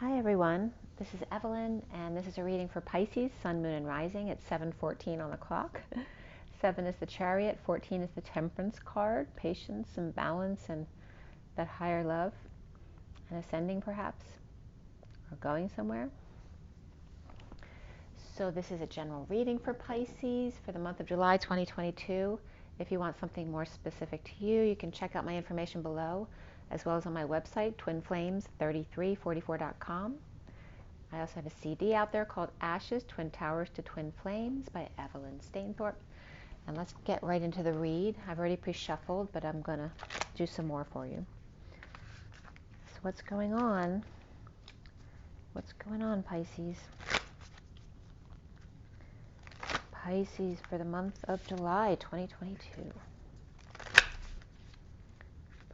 Hi everyone, this is Evelyn, and this is a reading for Pisces, Sun, Moon, and Rising at 7:14 on the clock. 7 is the Chariot, 14 is the Temperance card, patience and balance and that higher love, and ascending perhaps, or going somewhere. So this is a general reading for Pisces for the month of July 2022. If you want something more specific to you, you can check out my information below, as well as on my website, twinflames3344.com. I also have a CD out there called Ashes, Twin Towers to Twin Flames by Evelyn Stainthorpe. And let's get right into the read. I've already pre-shuffled, but I'm going to do some more for you. So what's going on? What's going on, Pisces? Pisces for the month of July 2022.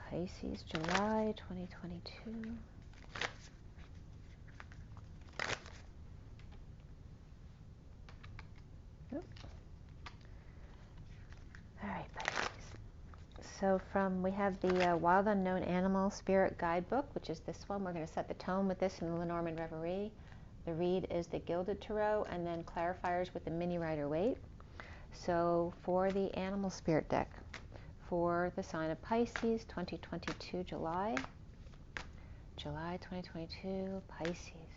Pisces, July 2022. All right, Pisces. So we have the Wild Unknown Animal Spirit Guidebook, which is this one. We're going to set the tone with this in the LENORMAND Reverie. The read is the Gilded Tarot, and then clarifiers with the Mini Rider-Waite. So for the Animal Spirit deck, for the sign of Pisces, 2022 July. July 2022, Pisces.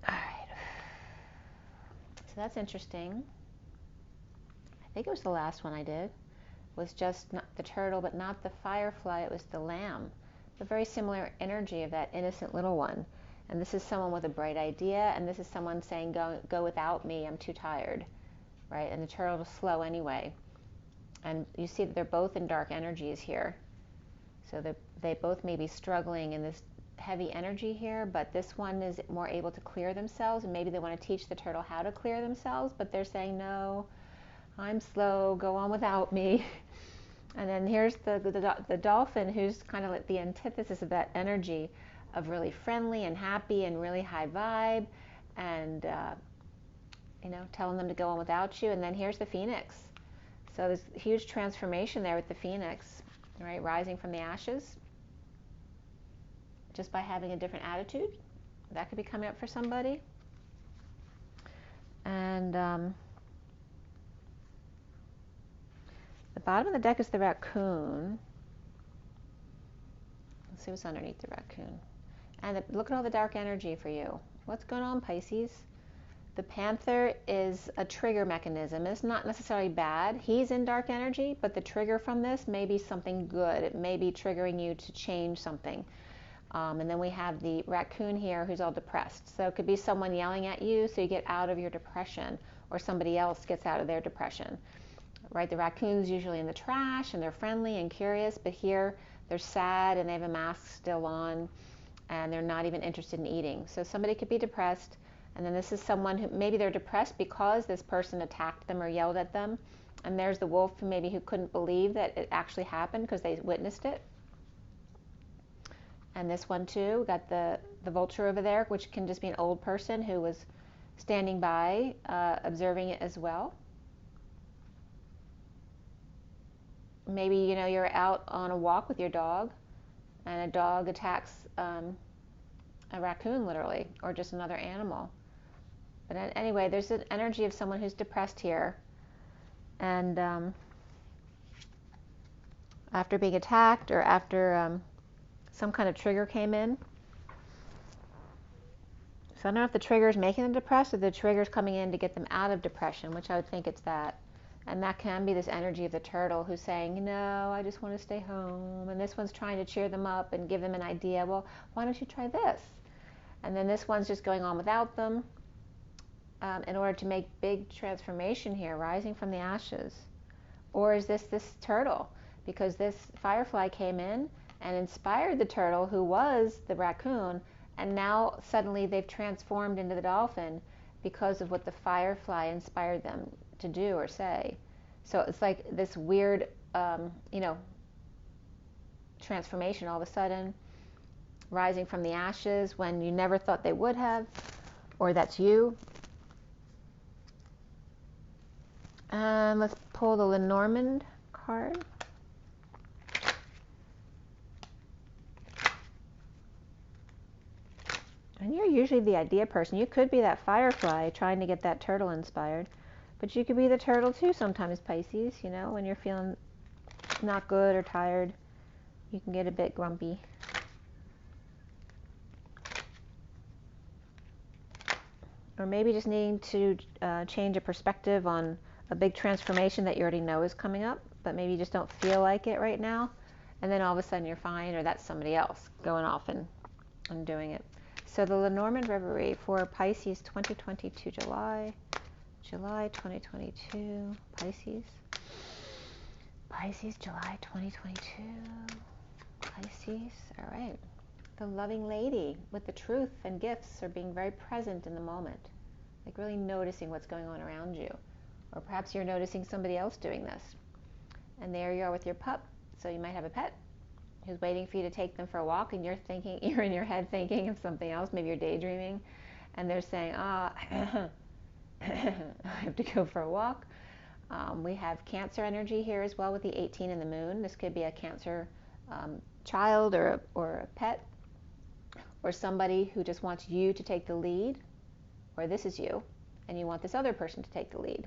All right. So that's interesting. I think it was the last one I did. It was just not the turtle, but not the firefly. It was the lamb. A very similar energy of that innocent little one. And this is someone with a bright idea, and this is someone saying, go without me, I'm too tired, right? And the turtle was slow anyway. And you see that they're both in dark energies here. So they both may be struggling in this heavy energy here, but this one is more able to clear themselves, and maybe they want to teach the turtle how to clear themselves, but they're saying, no, I'm slow, go on without me. And then here's the dolphin, who's kind of like the antithesis of that energy of really friendly and happy and really high vibe, and telling them to go on without you. And then here's the phoenix. So there's huge transformation there with the phoenix, right? Rising from the ashes, just by having a different attitude. That could be coming up for somebody. And the bottom of the deck is the raccoon. Let's see what's underneath the raccoon. And look at all the dark energy for you. What's going on, Pisces? The panther is a trigger mechanism. It's not necessarily bad. He's in dark energy, but the trigger from this may be something good. It may be triggering you to change something. And then we have the raccoon here who's all depressed. So it could be someone yelling at you so you get out of your depression, or somebody else gets out of their depression. Right? The raccoon's usually in the trash and they're friendly and curious, but here they're sad and they have a mask still on and they're not even interested in eating. So somebody could be depressed, and then this is someone who maybe they're depressed because this person attacked them or yelled at them, and there's the wolf who couldn't believe that it actually happened because they witnessed it. And this one too, got the vulture over there, which can just be an old person who was standing by, observing it as well. Maybe you're out on a walk with your dog, and a dog attacks a raccoon, literally, or just another animal. But anyway, there's an energy of someone who's depressed here, and after being attacked, or after some kind of trigger came in. So I don't know if the trigger is making them depressed, or the trigger is coming in to get them out of depression, which I would think it's that. And that can be this energy of the turtle who's saying, no, I just want to stay home. And this one's trying to cheer them up and give them an idea. Well, why don't you try this? And then this one's just going on without them in order to make big transformation here, rising from the ashes. Or is this turtle? Because this firefly came in and inspired the turtle, who was the raccoon, and now suddenly they've transformed into the dolphin because of what the firefly inspired them to do or say. So it's like this weird, transformation all of a sudden, rising from the ashes when you never thought they would have, or that's you. And let's pull the Lenormand card. And you're usually the idea person. You could be that firefly trying to get that turtle inspired. But you could be the turtle too sometimes, Pisces. You know, when you're feeling not good or tired, you can get a bit grumpy. Or maybe just needing to change a perspective on a big transformation that you already know is coming up, but maybe you just don't feel like it right now. And then all of a sudden you're fine, or that's somebody else going off and doing it. So the Lenormand Reverie for Pisces 2022 July 2022, Pisces. Pisces, July 2022, Pisces, all right. The loving lady with the truth and gifts are being very present in the moment, like really noticing what's going on around you. Or perhaps you're noticing somebody else doing this. And there you are with your pup. So you might have a pet who's waiting for you to take them for a walk, and you're in your head thinking of something else, maybe you're daydreaming, and they're saying, I have to go for a walk. We have Cancer energy here as well with the 18 and the moon. This could be a Cancer child or a pet, or somebody who just wants you to take the lead, or this is you, and you want this other person to take the lead.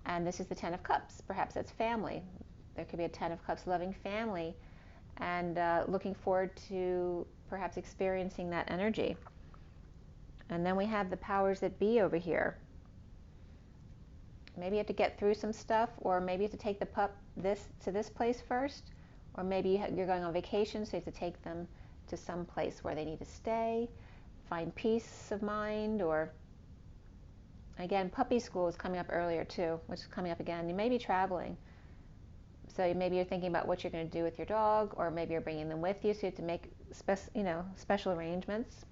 And this is the 10 of Cups. Perhaps that's family. There could be a 10 of Cups loving family, and looking forward to perhaps experiencing that energy. And then we have the powers that be over here. Maybe you have to get through some stuff, or maybe you have to take the pup to this place first, or maybe you're going on vacation, so you have to take them to some place where they need to stay, find peace of mind. Or again, puppy school is coming up earlier too, which is coming up again. You may be traveling, so maybe you're thinking about what you're going to do with your dog, or maybe you're bringing them with you, so you have to make special arrangements.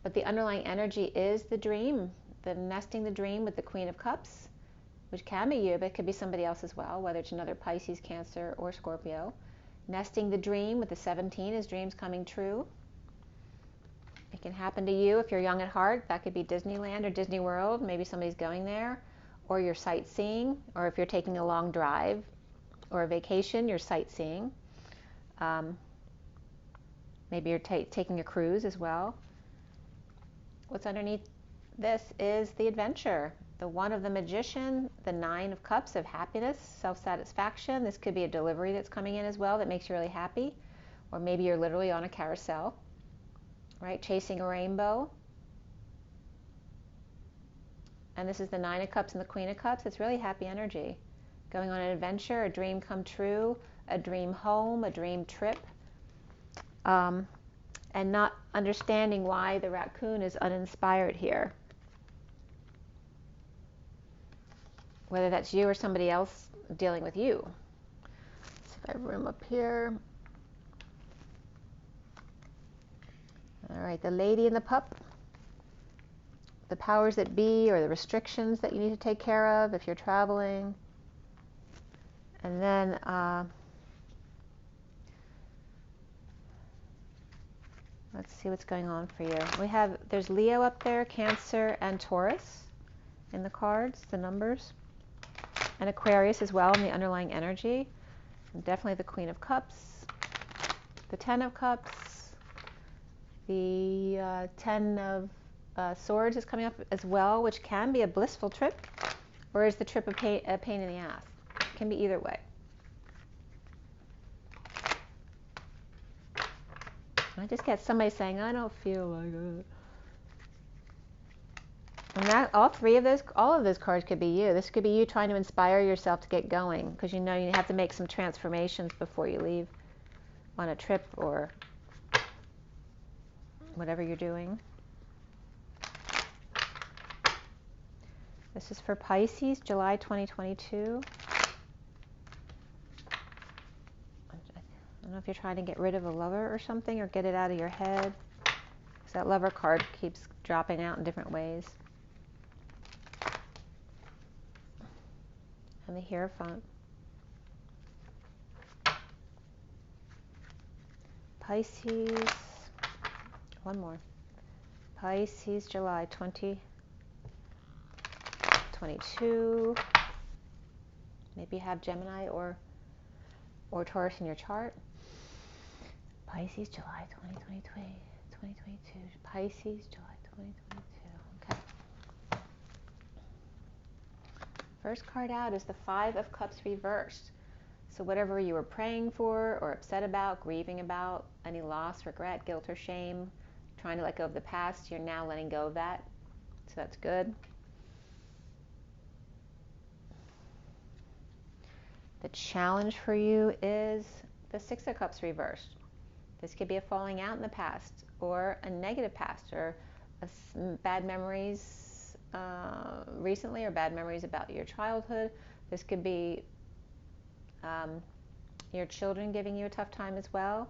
But the underlying energy is the dream, the nesting the dream with the Queen of Cups, which can be you, but it could be somebody else as well, whether it's another Pisces, Cancer, or Scorpio. Nesting the dream with the 17 is dreams coming true. It can happen to you if you're young at heart. That could be Disneyland or Disney World. Maybe somebody's going there, or you're sightseeing, or if you're taking a long drive or a vacation, you're sightseeing. Maybe you're taking a cruise as well. What's underneath this is the adventure. The 1 of the Magician, the 9 of Cups of happiness, self-satisfaction. This could be a delivery that's coming in as well that makes you really happy. Or maybe you're literally on a carousel, right? Chasing a rainbow. And this is the 9 of Cups and the Queen of Cups. It's really happy energy. Going on an adventure, a dream come true, a dream home, a dream trip. And not understanding why the raccoon is uninspired here. Whether that's you or somebody else dealing with you. Let's see if I have room up here. All right, the lady and the pup. The powers that be, or the restrictions that you need to take care of if you're traveling. And then let's see what's going on for you. There's Leo up there, Cancer, and Taurus in the cards, the numbers. And Aquarius as well in the underlying energy. And definitely the Queen of Cups, the 10 of Cups, the 10 of Swords is coming up as well, which can be a blissful trip, or is the trip a pain in the ass? It can be either way. I just get somebody saying, I don't feel like it. And all of those cards could be you. This could be you trying to inspire yourself to get going, because you know you have to make some transformations before you leave on a trip or whatever you're doing. This is for Pisces, July 2022. I don't know if you're trying to get rid of a lover or something, or get it out of your head, because that lover card keeps dropping out in different ways. And the Hierophant. Pisces, one more. Pisces, July 2022. Maybe you have Gemini or Taurus in your chart. Pisces, July 2022. 2022. Pisces, July 2022. Okay. First card out is the Five of Cups reversed. So whatever you were praying for or upset about, grieving about, any loss, regret, guilt, or shame, trying to let go of the past, you're now letting go of that. So that's good. The challenge for you is the Six of Cups reversed. This could be a falling out in the past, or a negative past, or bad memories recently, or bad memories about your childhood. This could be your children giving you a tough time as well.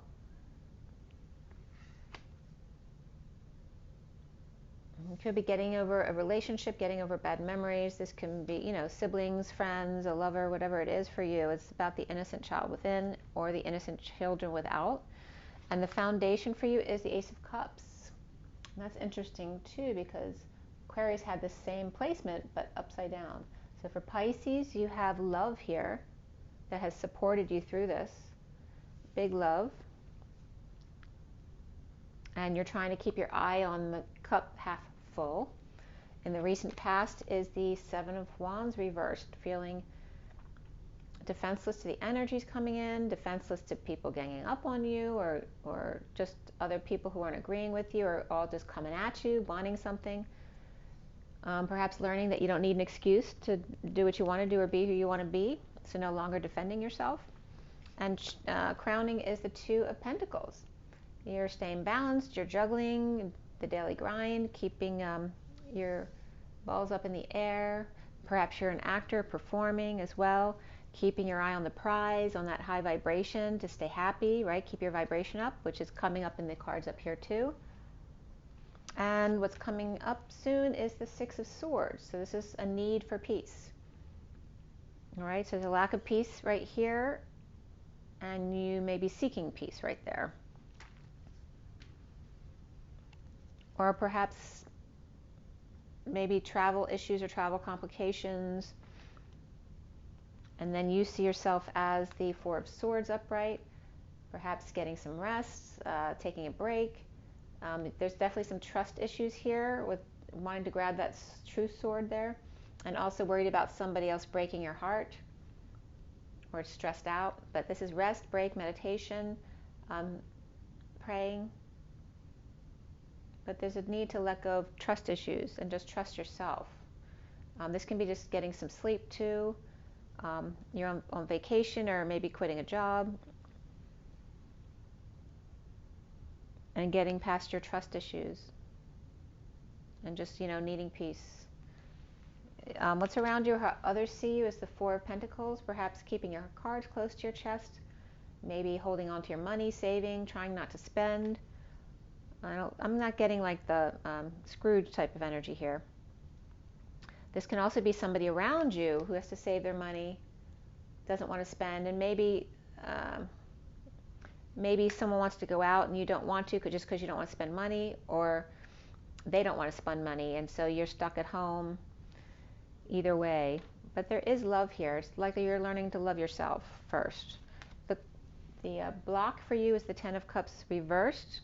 You could be getting over a relationship, getting over bad memories. This can be, you know, siblings, friends, a lover, whatever it is for you. It's about the innocent child within or the innocent children without. And the foundation for you is the Ace of Cups. And that's interesting too, because Aquarius had the same placement but upside down. So for Pisces, you have love here that has supported you through this. Big love. And you're trying to keep your eye on the cup half full. In the recent past is the Seven of Wands reversed, feeling defenseless to the energies coming in, defenseless to people ganging up on you, or just other people who aren't agreeing with you, or all just coming at you, wanting something. Perhaps learning that you don't need an excuse to do what you want to do or be who you want to be, so no longer defending yourself. And crowning is the Two of Pentacles. You're staying balanced, you're juggling the daily grind, keeping your balls up in the air. Perhaps you're an actor performing as well, keeping your eye on the prize, on that high vibration to stay happy, right? Keep your vibration up, which is coming up in the cards up here too. And what's coming up soon is the Six of Swords. So this is a need for peace. All right, so there's a lack of peace right here, and you may be seeking peace right there. Or perhaps maybe travel issues or travel complications, and then you see yourself as the Four of Swords upright, perhaps getting some rest, taking a break. There's definitely some trust issues here with wanting to grab that true sword there, and also worried about somebody else breaking your heart or stressed out. But this is rest, break, meditation, praying. But there's a need to let go of trust issues and just trust yourself. This can be just getting some sleep too. You're on vacation, or maybe quitting a job, and getting past your trust issues, and just, you know, needing peace. What's around you, how others see you, is the Four of Pentacles. Perhaps keeping your cards close to your chest, maybe holding on to your money, saving, trying not to spend. I'm not getting like the Scrooge type of energy here. This can also be somebody around you who has to save their money, doesn't want to spend, and maybe someone wants to go out and you don't want to just because you don't want to spend money, or they don't want to spend money, and so you're stuck at home. Either way, but there is love here. It's like you're learning to love yourself first. The block for you is the Ten of Cups reversed,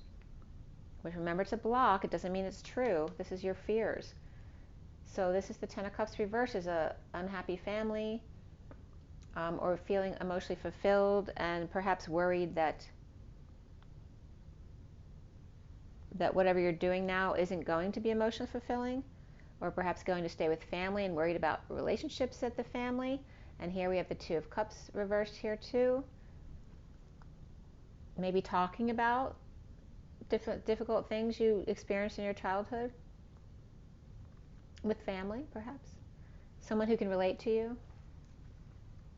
which, remember, it's a block. It doesn't mean it's true. This is your fears. So this is the Ten of Cups reversed, is a unhappy family, or feeling emotionally fulfilled and perhaps worried that whatever you're doing now isn't going to be emotionally fulfilling, or perhaps going to stay with family and worried about relationships at the family. And here we have the Two of Cups reversed here too. Maybe talking about difficult things you experienced in your childhood with family, perhaps. Someone who can relate to you,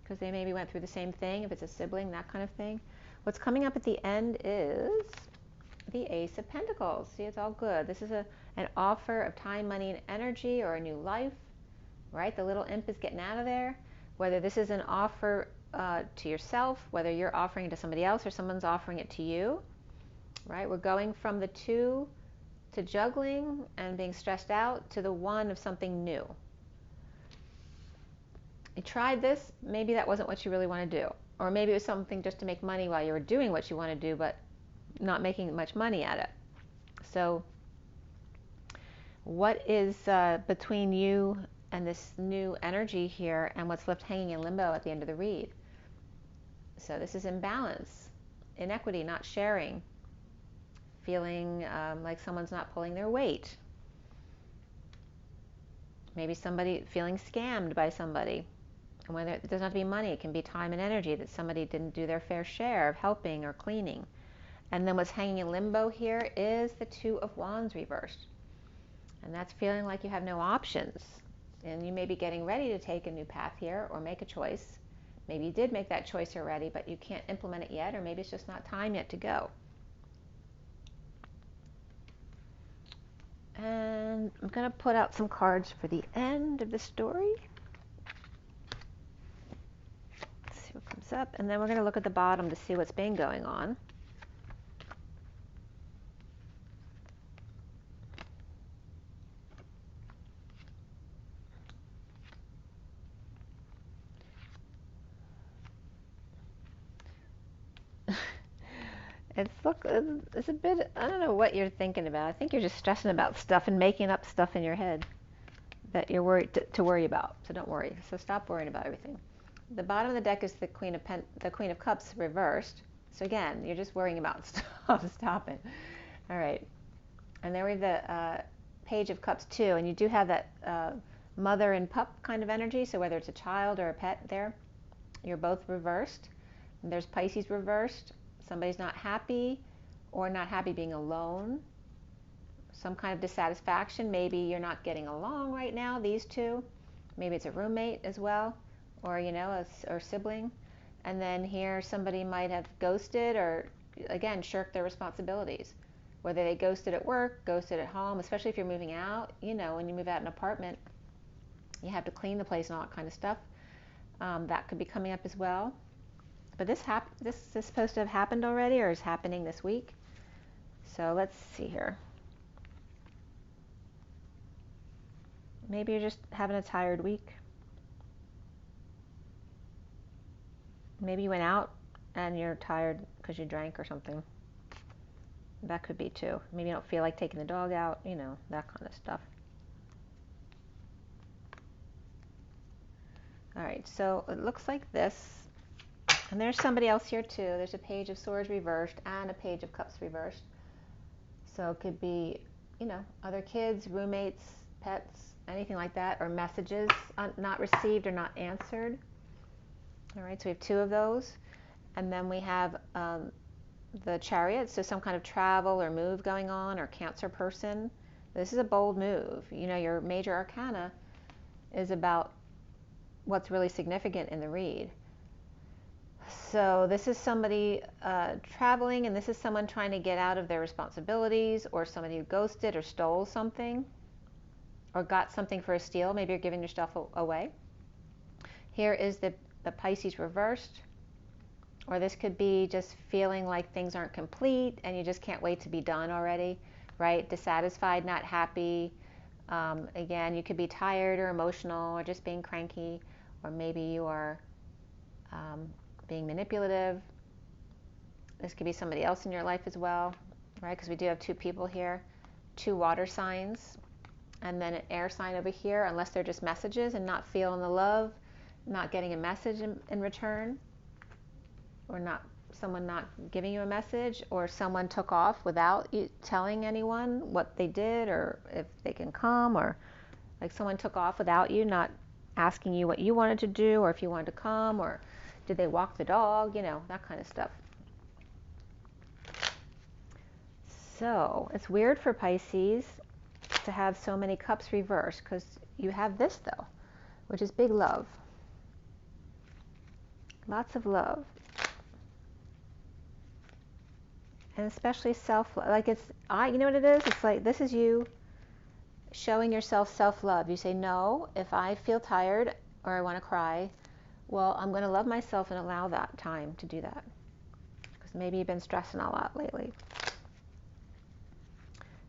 because they maybe went through the same thing, if it's a sibling, that kind of thing. What's coming up at the end is the Ace of Pentacles. See, it's all good. This is an offer of time, money, and energy, or a new life, right? The little imp is getting out of there. Whether this is an offer to yourself, whether you're offering it to somebody else or someone's offering it to you, right? We're going from the two to juggling and being stressed out to the one of something new. You tried this, maybe that wasn't what you really want to do. Or maybe it was something just to make money while you were doing what you want to do, but not making much money at it. So what is between you and this new energy here and what's left hanging in limbo at the end of the read? So this is imbalance, inequity, not sharing, feeling like someone's not pulling their weight. Maybe somebody feeling scammed by somebody. And whether it doesn't have to be money, it can be time and energy that somebody didn't do their fair share of helping or cleaning. And then what's hanging in limbo here is the Two of Wands reversed. And that's feeling like you have no options. And you may be getting ready to take a new path here or make a choice. Maybe you did make that choice already, but you can't implement it yet, or maybe it's just not time yet to go. And I'm going to put out some cards for the end of the story. Let's see what comes up. And then we're going to look at the bottom to see what's been going on. It's a bit, I don't know what you're thinking about. I think you're just stressing about stuff and making up stuff in your head that you're worried to worry about. So don't worry. So stop worrying about everything. The bottom of the deck is the Queen of Cups reversed. So again, you're just worrying about stuff. Stop it. All right. And then we have the Page of Cups too. And you do have that mother and pup kind of energy. So whether it's a child or a pet there, you're both reversed. And there's Pisces reversed. Somebody's not happy or not happy being alone. Some kind of dissatisfaction. Maybe you're not getting along right now, these two. Maybe it's a roommate as well, or, you know, or sibling. And then here somebody might have ghosted or, again, shirked their responsibilities. Whether they ghosted at work, ghosted at home, especially if you're moving out. You know, when you move out an apartment, you have to clean the place and all that kind of stuff. That could be coming up as well. But this is supposed to have happened already, or is happening this week. So let's see here. Maybe you're just having a tired week. Maybe you went out and you're tired because you drank or something. That could be too. Maybe you don't feel like taking the dog out, you know, that kind of stuff. All right, so it looks like this. And there's somebody else here too. There's a Page of Swords reversed and a Page of Cups reversed. So it could be, you know, other kids, roommates, pets, anything like that, or messages not received or not answered. All right, so we have two of those. And then we have the Chariot, so some kind of travel or move going on, or Cancer person. This is a bold move. You know, your major arcana is about what's really significant in the read. So this is somebody traveling, and this is someone trying to get out of their responsibilities, or somebody who ghosted or stole something, or got something for a steal. Maybe you're giving your stuff away. Here is the Pisces reversed, or this could be just feeling like things aren't complete and you just can't wait to be done already, right? Dissatisfied, not happy. Again, you could be tired or emotional or just being cranky, or maybe you are being manipulative. This could be somebody else in your life as well, right? Because we do have two people here, two water signs, and then an air sign over here, unless they're just messages and not feeling the love, not getting a message in return, or someone not giving you a message, or someone took off without you telling anyone what they did or if they can come, or like someone took off without you, not asking you what you wanted to do or if you wanted to come, or did they walk the dog, you know, that kind of stuff. So it's weird for Pisces to have so many cups reversed, because you have this though, which is big love. Lots of love. And especially self-love. Like you know what it is? It's like, this is you showing yourself self-love. You say, no, if I feel tired or I want to cry, well, I'm going to love myself and allow that time to do that. Because maybe you've been stressing a lot lately.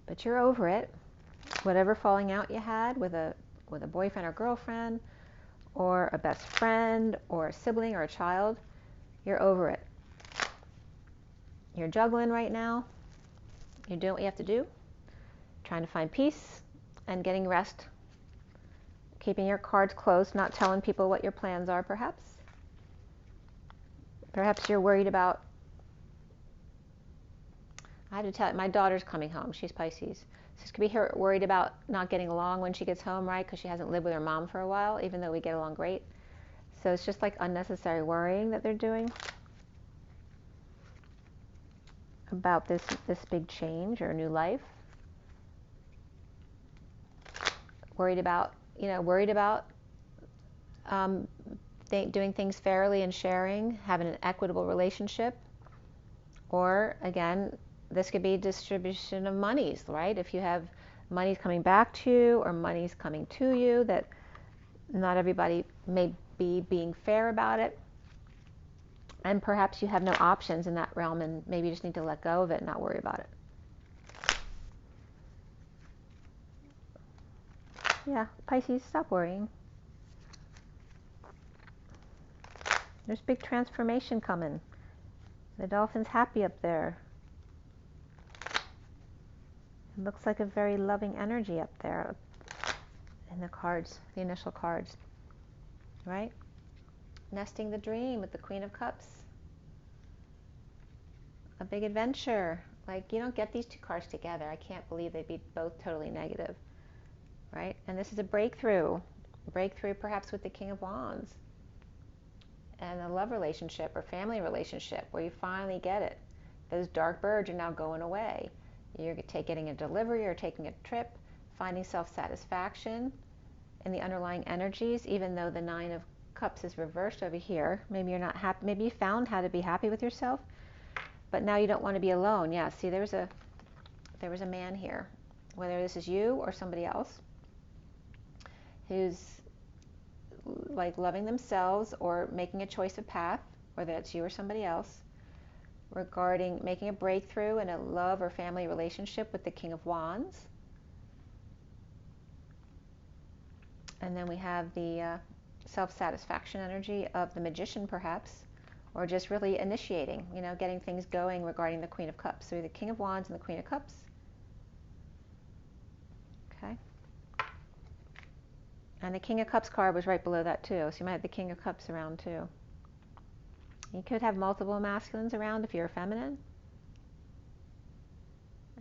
But you're over it. Whatever falling out you had with a boyfriend or girlfriend, or a best friend, or a sibling or a child, you're over it. You're juggling right now. You're doing what you have to do. trying to find peace and getting rest. Keeping your cards close, not telling people what your plans are, perhaps. Perhaps you're worried about, I have to tell you, my daughter's coming home. She's Pisces. So this could be her worried about not getting along when she gets home, right? Because she hasn't lived with her mom for a while, even though we get along great. So it's just like unnecessary worrying that they're doing about this big change or new life. Worried about, doing things fairly and sharing, having an equitable relationship. Or again, this could be distribution of monies, right? If you have monies coming back to you or monies coming to you, that not everybody may be being fair about it. And perhaps you have no options in that realm and maybe you just need to let go of it and not worry about it. Yeah, Pisces, stop worrying. There's big transformation coming. The dolphin's happy up there. It looks like a very loving energy up there in the cards, the initial cards, right? Nesting the dream with the Queen of Cups. A big adventure. Like, you don't get these two cards together. I can't believe they'd be both totally negative, right? And this is a breakthrough. Breakthrough perhaps with the King of Wands. And a love relationship or family relationship where you finally get it. Those dark birds are now going away. You're getting a delivery or taking a trip, finding self-satisfaction in the underlying energies, even though the Nine of Cups is reversed over here. Maybe you're not happy. Maybe you found how to be happy with yourself, but now you don't want to be alone. Yeah, see, there was a man here, whether this is you or somebody else, who's like loving themselves or making a choice of path, whether it's you or somebody else, regarding making a breakthrough in a love or family relationship with the King of Wands. And then we have the self-satisfaction energy of the Magician, perhaps, or just really initiating, getting things going regarding the Queen of Cups. So the King of Wands and the Queen of Cups. Okay. And the King of Cups card was right below that too. So you might have the King of Cups around too. You could have multiple masculines around if you're feminine.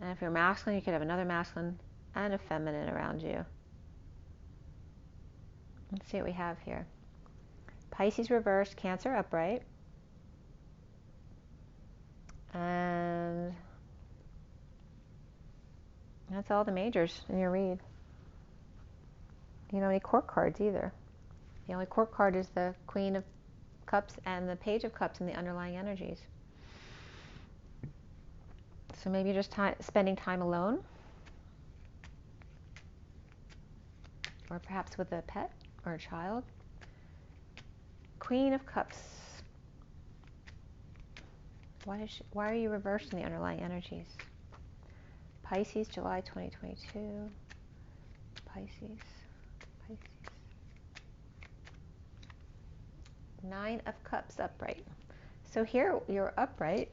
And if you're masculine, you could have another masculine and a feminine around you. Let's see what we have here. Pisces reversed, Cancer upright. And that's all the majors in your read. You don't have any court cards either. The only court card is the Queen of Cups and the Page of Cups in the underlying energies. So maybe you're just spending time alone. Or perhaps with a pet or a child. Queen of Cups. Why are you reversed in the underlying energies? Pisces, July 2022. Pisces. Nine of Cups upright. So here you're upright.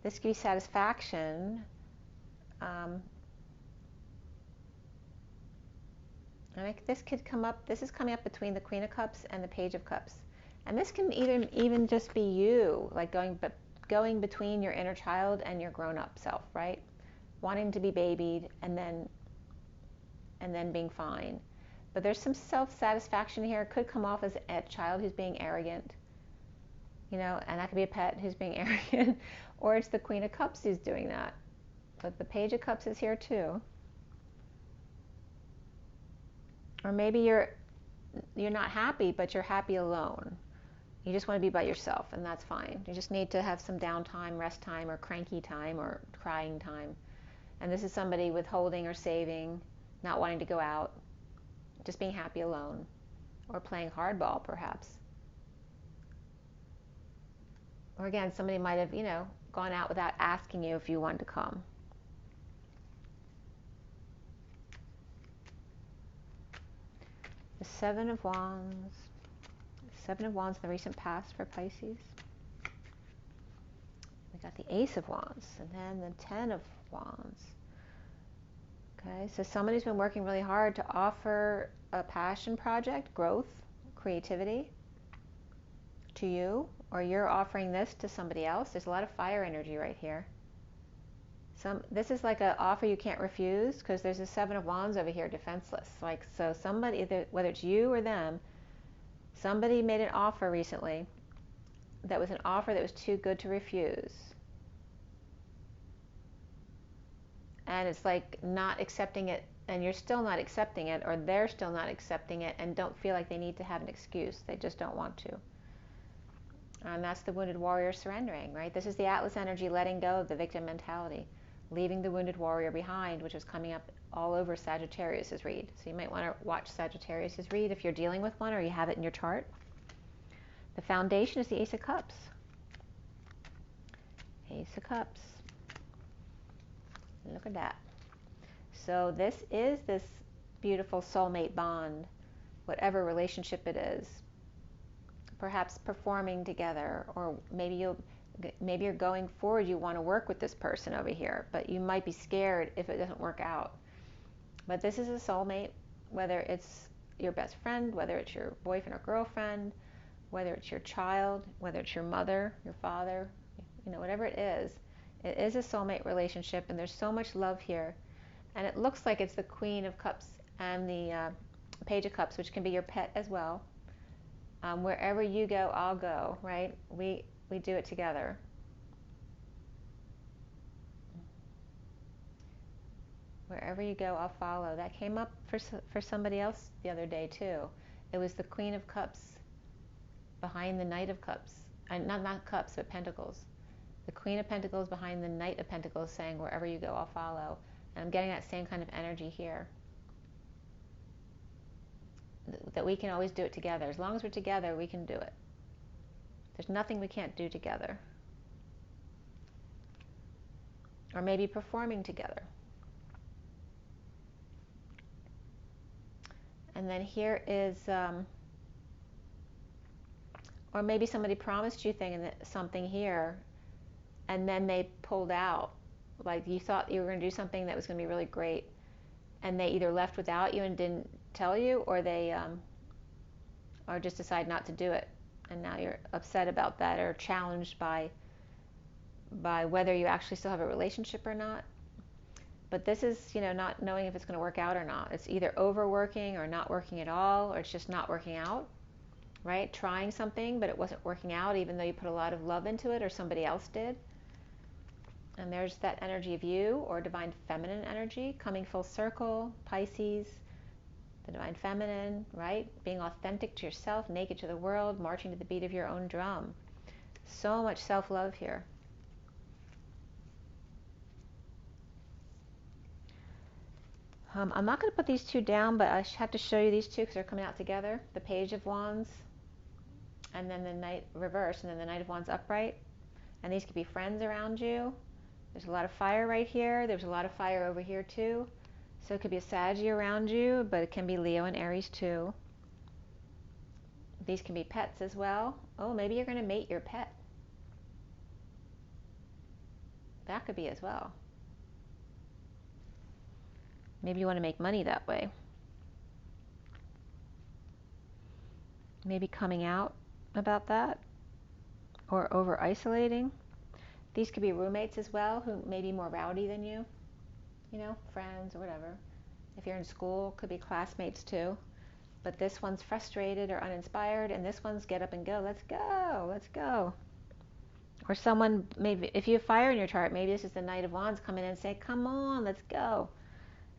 This gives you satisfaction. This could come up. This is coming up between the Queen of Cups and the Page of Cups, and this can even just be you, like going between your inner child and your grown-up self, right? Wanting to be babied and then being fine. But there's some self-satisfaction here. It could come off as a child who's being arrogant, and that could be a pet who's being arrogant, or it's the Queen of Cups who's doing that. But the Page of Cups is here too. Or maybe you're not happy, but you're happy alone. You just want to be by yourself, and that's fine. You just need to have some downtime, rest time, or cranky time, or crying time. And this is somebody withholding or saving, not wanting to go out, just being happy alone, or playing hardball, perhaps. Or again, somebody might have, gone out without asking you if you wanted to come. The Seven of Wands. Seven of Wands in the recent past for Pisces. We got the Ace of Wands, and then the Ten of Wands. Okay, so somebody's been working really hard to offer a passion project, growth, creativity to you, or you're offering this to somebody else. There's a lot of fire energy right here. This is like an offer you can't refuse, because there's a Seven of Wands over here, defenseless. Like, so somebody, whether it's you or them, somebody made an offer recently that was an offer that was too good to refuse. And it's like not accepting it, and you're still not accepting it, or they're still not accepting it, and don't feel like they need to have an excuse. They just don't want to. And that's the wounded warrior surrendering, right? This is the Atlas energy, letting go of the victim mentality, leaving the wounded warrior behind, which is coming up all over Sagittarius's read. So you might want to watch Sagittarius's read if you're dealing with one or you have it in your chart. The foundation is the Ace of Cups. Ace of Cups. Look at that. So this is this beautiful soulmate bond, whatever relationship it is. Perhaps performing together, or maybe you're going forward, you want to work with this person over here, but you might be scared if it doesn't work out. But this is a soulmate, whether it's your best friend, whether it's your boyfriend or girlfriend, whether it's your child, whether it's your mother, your father, whatever it is a soulmate relationship, and there's so much love here. And it looks like it's the Queen of Cups and the Page of Cups, which can be your pet as well. Wherever you go, I'll go, right? We do it together. Wherever you go, I'll follow. That came up for somebody else the other day too. It was the Queen of Cups behind the Knight of Cups. Not Cups, but Pentacles. The Queen of Pentacles behind the Knight of Pentacles, saying, wherever you go, I'll follow. And I'm getting that same kind of energy here. That we can always do it together. As long as we're together, we can do it. There's nothing we can't do together. Or maybe performing together. And then here is, or maybe somebody promised you something here, and then they pulled out. Like, you thought you were going to do something that was going to be really great, and they either left without you and didn't tell you, or they or just decide not to do it, and now you're upset about that, or challenged by whether you actually still have a relationship or not. But this is, not knowing if it's going to work out or not. It's either overworking or not working at all, or it's just not working out, right? Trying something, but it wasn't working out, even though you put a lot of love into it, or somebody else did. And there's that energy of you, or divine feminine energy, coming full circle, Pisces, the divine feminine, right? Being authentic to yourself, naked to the world, marching to the beat of your own drum. So much self-love here. I'm not going to put these two down, but I have to show you these two because they're coming out together. The Page of Wands, and then the Knight reverse, and then the Knight of Wands upright. And these could be friends around you. There's a lot of fire right here. There's a lot of fire over here too. So it could be a Saggy around you, but it can be Leo and Aries too. These can be pets as well. Oh, maybe you're going to mate your pet. That could be as well. Maybe you want to make money that way. Maybe coming out about that, or over isolating. These could be roommates as well, who may be more rowdy than you, friends or whatever. If you're in school, could be classmates too. But this one's frustrated or uninspired, and this one's get up and go. Let's go, let's go. Or someone, maybe if you have fire in your chart, maybe this is the Knight of Wands coming in and say, come on, let's go.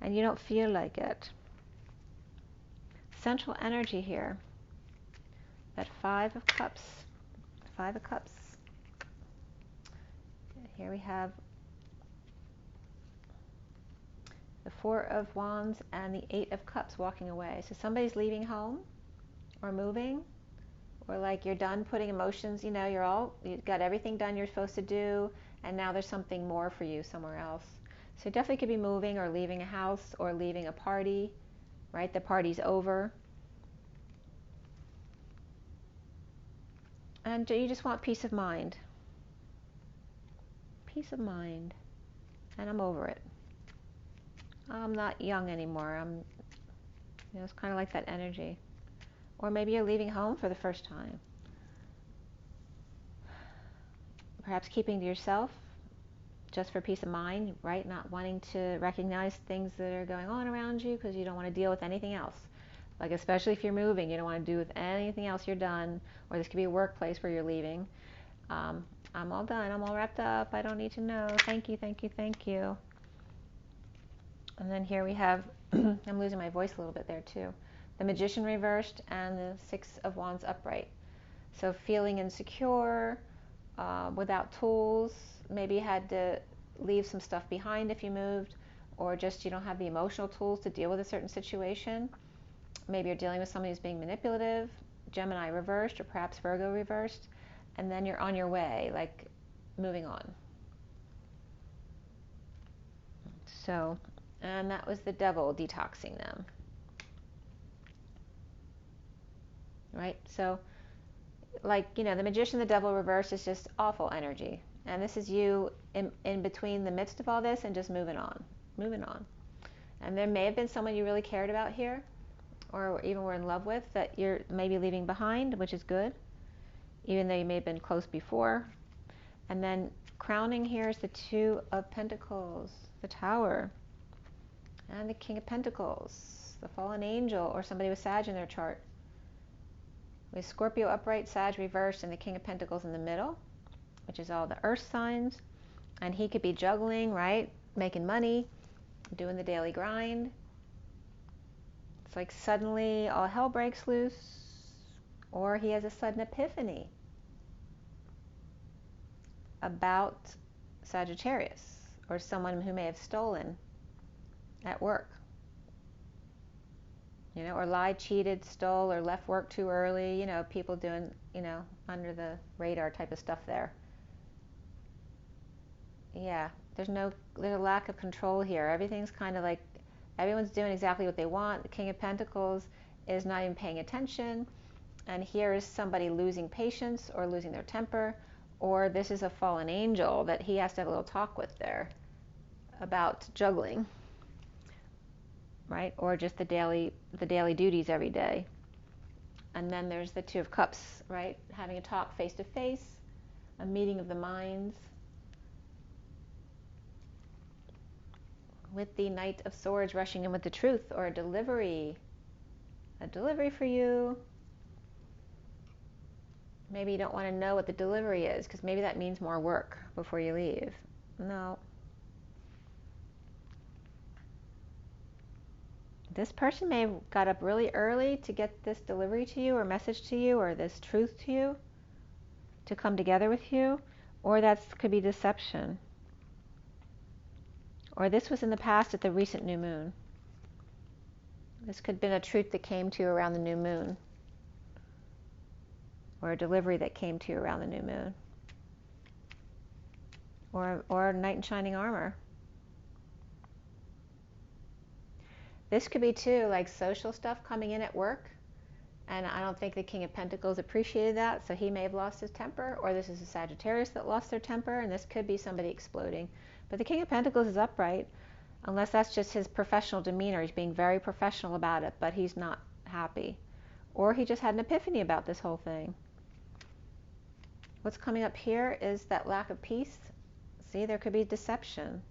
And you don't feel like it. Central energy here. That Five of Cups. Five of Cups. Here we have the Four of Wands and the Eight of Cups walking away. So somebody's leaving home or moving, or like you're done putting emotions, you've got everything done you're supposed to do, and now there's something more for you somewhere else. So you definitely could be moving or leaving a house or leaving a party, right? The party's over. And you just want peace of mind. Peace of mind. And I'm over it. I'm not young anymore. It's kind of like that energy. Or maybe you're leaving home for the first time. Perhaps keeping to yourself just for peace of mind, right? Not wanting to recognize things that are going on around you because you don't want to deal with anything else. Like, especially if you're moving, you don't want to do with anything else you're done. Or this could be a workplace where you're leaving. I'm all done. I'm all wrapped up. I don't need to know. Thank you, thank you, thank you. And then here we have, I'm losing my voice a little bit there too. The Magician reversed and the Six of Wands upright. So feeling insecure, without tools, maybe you had to leave some stuff behind if you moved, or just you don't have the emotional tools to deal with a certain situation. Maybe you're dealing with somebody who's being manipulative, Gemini reversed, or perhaps Virgo reversed, and then you're on your way, like moving on. So, and that was the devil detoxing them. Right? So, like, the Magician, the devil reversed is just awful energy. And this is you in between the midst of all this and just moving on. And there may have been someone you really cared about here, or even were in love with, that you're maybe leaving behind, which is good, even though you may have been close before. And then crowning here is the Two of Pentacles, the Tower, and the King of Pentacles, the fallen angel, or somebody with Sag in their chart. With Scorpio upright, Sag reversed, and the King of Pentacles in the middle, which is all the earth signs. And he could be juggling, right? Making money, doing the daily grind. It's like suddenly all hell breaks loose, or he has a sudden epiphany about Sagittarius, or someone who may have stolen at work. Or lied, cheated, stole, or left work too early. People doing, under the radar type of stuff there. Yeah, there's a lack of control here. Everything's kind of like, everyone's doing exactly what they want. The King of Pentacles is not even paying attention. And here is somebody losing patience or losing their temper. Or this is a fallen angel that he has to have a little talk with there about juggling. Right? Or just the daily duties every day. And then there's the Two of Cups, right? Having a talk face to face, a meeting of the minds. With the Knight of Swords rushing in with the truth, or a delivery for you. Maybe you don't want to know what the delivery is, because maybe that means more work before you leave. No. This person may have got up really early to get this delivery to you, or message to you, or this truth to you, to come together with you, or that could be deception. Or this was in the past at the recent new moon. This could have been a truth that came to you around the new moon, or a delivery that came to you around the new moon, or knight in shining armor. This could be too, like social stuff coming in at work, and I don't think the King of Pentacles appreciated that, so he may have lost his temper, or this is a Sagittarius that lost their temper, and this could be somebody exploding. But the King of Pentacles is upright, unless that's just his professional demeanor. He's being very professional about it, but he's not happy. Or he just had an epiphany about this whole thing. What's coming up here is that lack of peace. See, there could be deception.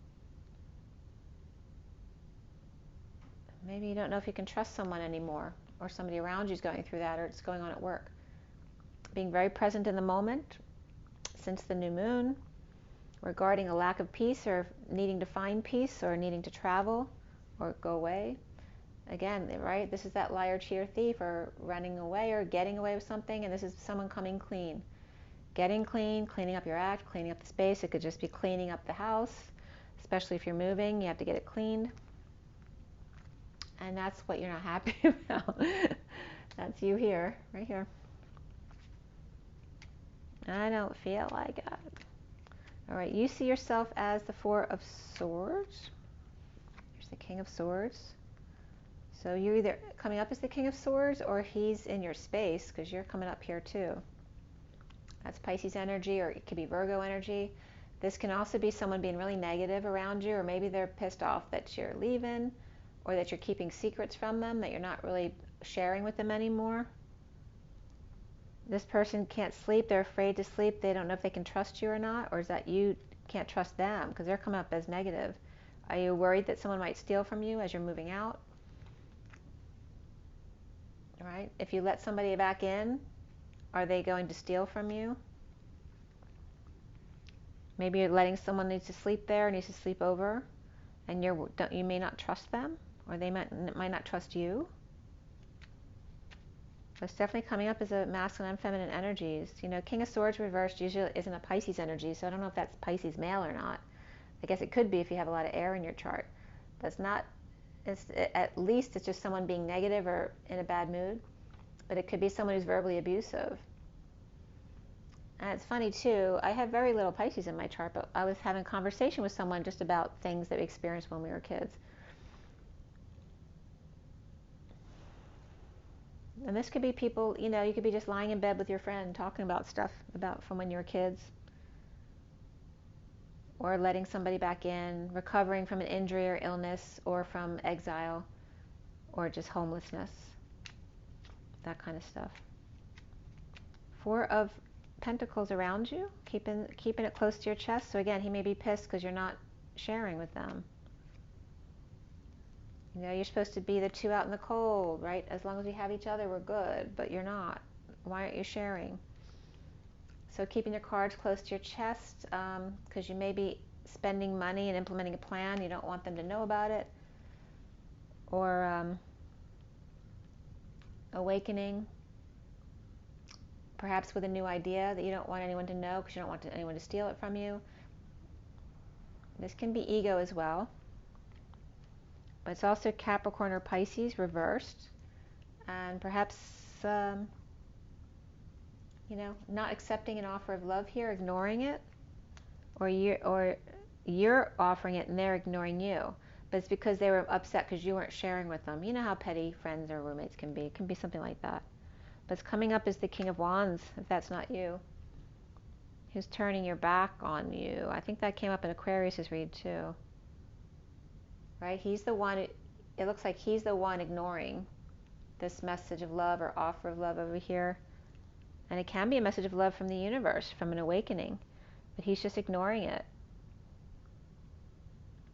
Maybe you don't know if you can trust someone anymore, or somebody around you is going through that, or it's going on at work. Being very present in the moment since the new moon, regarding a lack of peace, or needing to find peace, or needing to travel or go away. Again, right, this is that liar, cheater, thief, or running away or getting away with something, and this is someone coming clean. Getting clean, cleaning up your act, cleaning up the space. It could just be cleaning up the house, especially if you're moving, you have to get it cleaned. And that's what you're not happy about. That's you here, right here. I don't feel like it. All right, you see yourself as the Four of Swords. Here's the King of Swords. So you're either coming up as the King of Swords, or he's in your space, because you're coming up here too. That's Pisces energy, or it could be Virgo energy. This can also be someone being really negative around you, or maybe they're pissed off that you're leaving, or that you're keeping secrets from them, that you're not really sharing with them anymore. This person can't sleep. They're afraid to sleep. They don't know if they can trust you or not, or is that you can't trust them because they're coming up as negative. Are you worried that someone might steal from you as you're moving out? All right. If you let somebody back in, are they going to steal from you? Maybe you're letting someone needs to sleep there, needs to sleep over, and you may not trust them, or they might not trust you. But it's definitely coming up as a masculine and feminine energies. You know, King of Swords reversed usually isn't a Pisces energy, so I don't know if that's Pisces male or not. I guess it could be if you have a lot of air in your chart. But it's not, at least it's just someone being negative or in a bad mood. But it could be someone who's verbally abusive. And it's funny too, I have very little Pisces in my chart, but I was having a conversation with someone just about things that we experienced when we were kids. And this could be people, you know, you could be just lying in bed with your friend talking about stuff from when you were kids. Or letting somebody back in, recovering from an injury or illness, or from exile, or just homelessness. That kind of stuff. Four of Pentacles around you, keeping it close to your chest. So again, he may be pissed because you're not sharing with them. You know, you're supposed to be the two out in the cold, right? As long as we have each other, we're good, but you're not. Why aren't you sharing? So keeping your cards close to your chest, because you may be spending money and implementing a plan. You don't want them to know about it. Or awakening, perhaps with a new idea that you don't want anyone to know because you don't want anyone to steal it from you. This can be ego as well. But it's also Capricorn or Pisces reversed. And perhaps, you know, not accepting an offer of love here, ignoring it. Or you're offering it and they're ignoring you. But it's because they were upset because you weren't sharing with them. You know how petty friends or roommates can be. It can be something like that. But it's coming up as the King of Wands, if that's not you. Who's turning your back on you. I think that came up in Aquarius's read too. Right? He's the one, it looks like he's the one ignoring this message of love or offer of love over here. And it can be a message of love from the universe, from an awakening. But he's just ignoring it.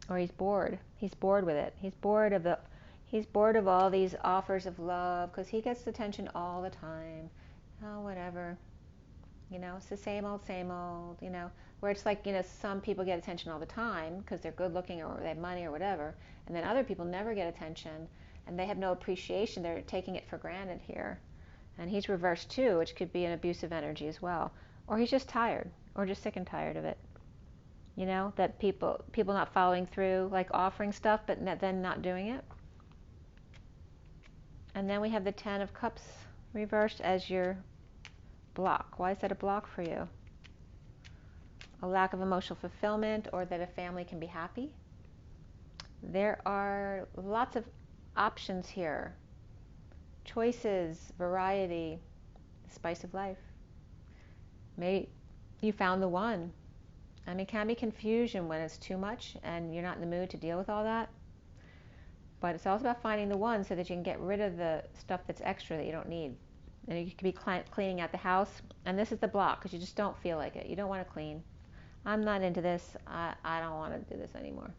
Or he's bored. He's bored with it. He's bored of all these offers of love because he gets attention all the time. Oh, whatever. You know, it's the same old, you know, where it's like, you know, some people get attention all the time because they're good looking or they have money or whatever. And then other people never get attention and they have no appreciation. They're taking it for granted here. And he's reversed too, which could be an abusive energy as well. Or he's just tired or just sick and tired of it. You know, that people not following through, like offering stuff, but then not doing it. And then we have the Ten of Cups reversed as your block. Why is that a block for you? A lack of emotional fulfillment, or that a family can be happy? There are lots of options here. Choices, variety, the spice of life. Maybe you found the one. I mean, it can be confusion when it's too much and you're not in the mood to deal with all that. But it's also about finding the one so that you can get rid of the stuff that's extra that you don't need. And you could be cleaning out the house. And this is the block because you just don't feel like it. You don't want to clean. I'm not into this. I don't want to do this anymore.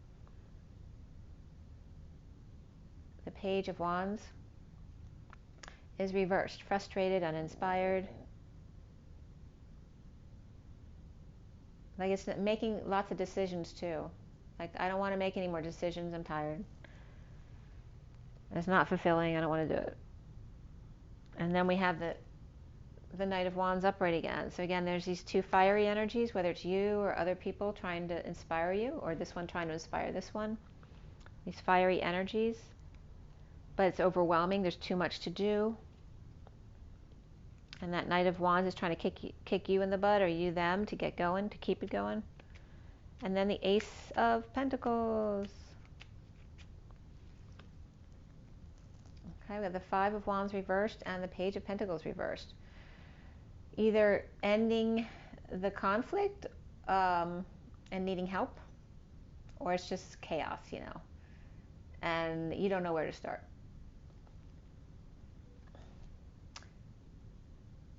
The Page of Wands is reversed. Frustrated, uninspired. Like it's making lots of decisions too. Like, I don't want to make any more decisions. I'm tired. It's not fulfilling. I don't want to do it. And then we have the Knight of Wands upright again. So again, there's these two fiery energies, whether it's you or other people trying to inspire you, or this one trying to inspire this one. These fiery energies. But it's overwhelming. There's too much to do. And that Knight of Wands is trying to kick you in the butt, or you them, to get going, to keep it going. And then the Ace of Pentacles. Okay, we have the Five of Wands reversed and the Page of Pentacles reversed. Either ending the conflict, and needing help, or it's just chaos, you know, and you don't know where to start.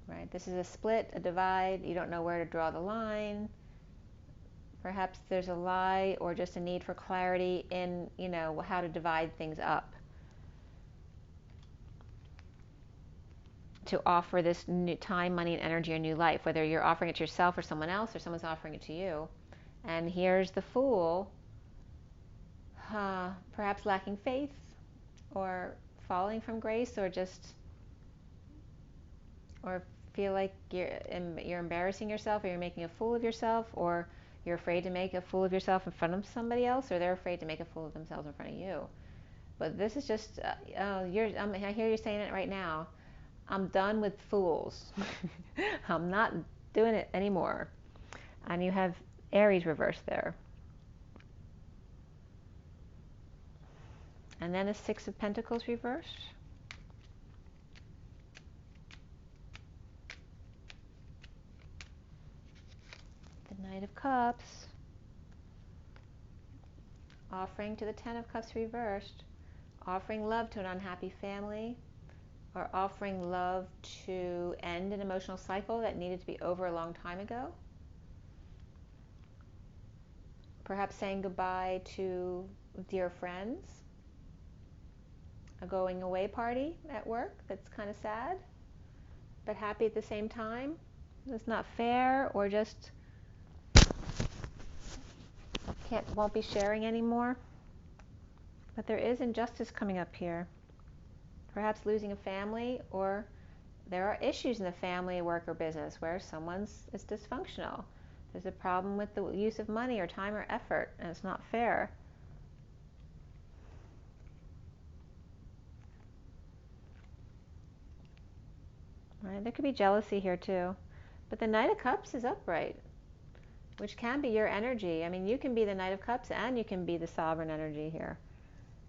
Right? This is a split, a divide. You don't know where to draw the line. Perhaps there's a lie or just a need for clarity in, you know, how to divide things up to offer this new time, money, and energy, a new life, whether you're offering it to yourself or someone else, or someone's offering it to you. And here's the Fool, perhaps lacking faith or falling from grace, or just, or feel like you're embarrassing yourself, or you're making a fool of yourself, or you're afraid to make a fool of yourself in front of somebody else, or they're afraid to make a fool of themselves in front of you. But this is just, I hear you saying it right now. I'm done with fools. I'm not doing it anymore. And you have Aries reversed there. And then a Six of Pentacles reversed. The Knight of Cups. Offering to the Ten of Cups reversed. Offering love to an unhappy family, or offering love to end an emotional cycle that needed to be over a long time ago. Perhaps saying goodbye to dear friends. A going away party at work that's kind of sad, but happy at the same time. It's not fair, or just won't be sharing anymore. But there is injustice coming up here. Perhaps losing a family, or there are issues in the family, work, or business where someone's is dysfunctional. There's a problem with the use of money or time or effort, and it's not fair. Right? There could be jealousy here too. But the Knight of Cups is upright, which can be your energy. I mean, you can be the Knight of Cups and you can be the sovereign energy here.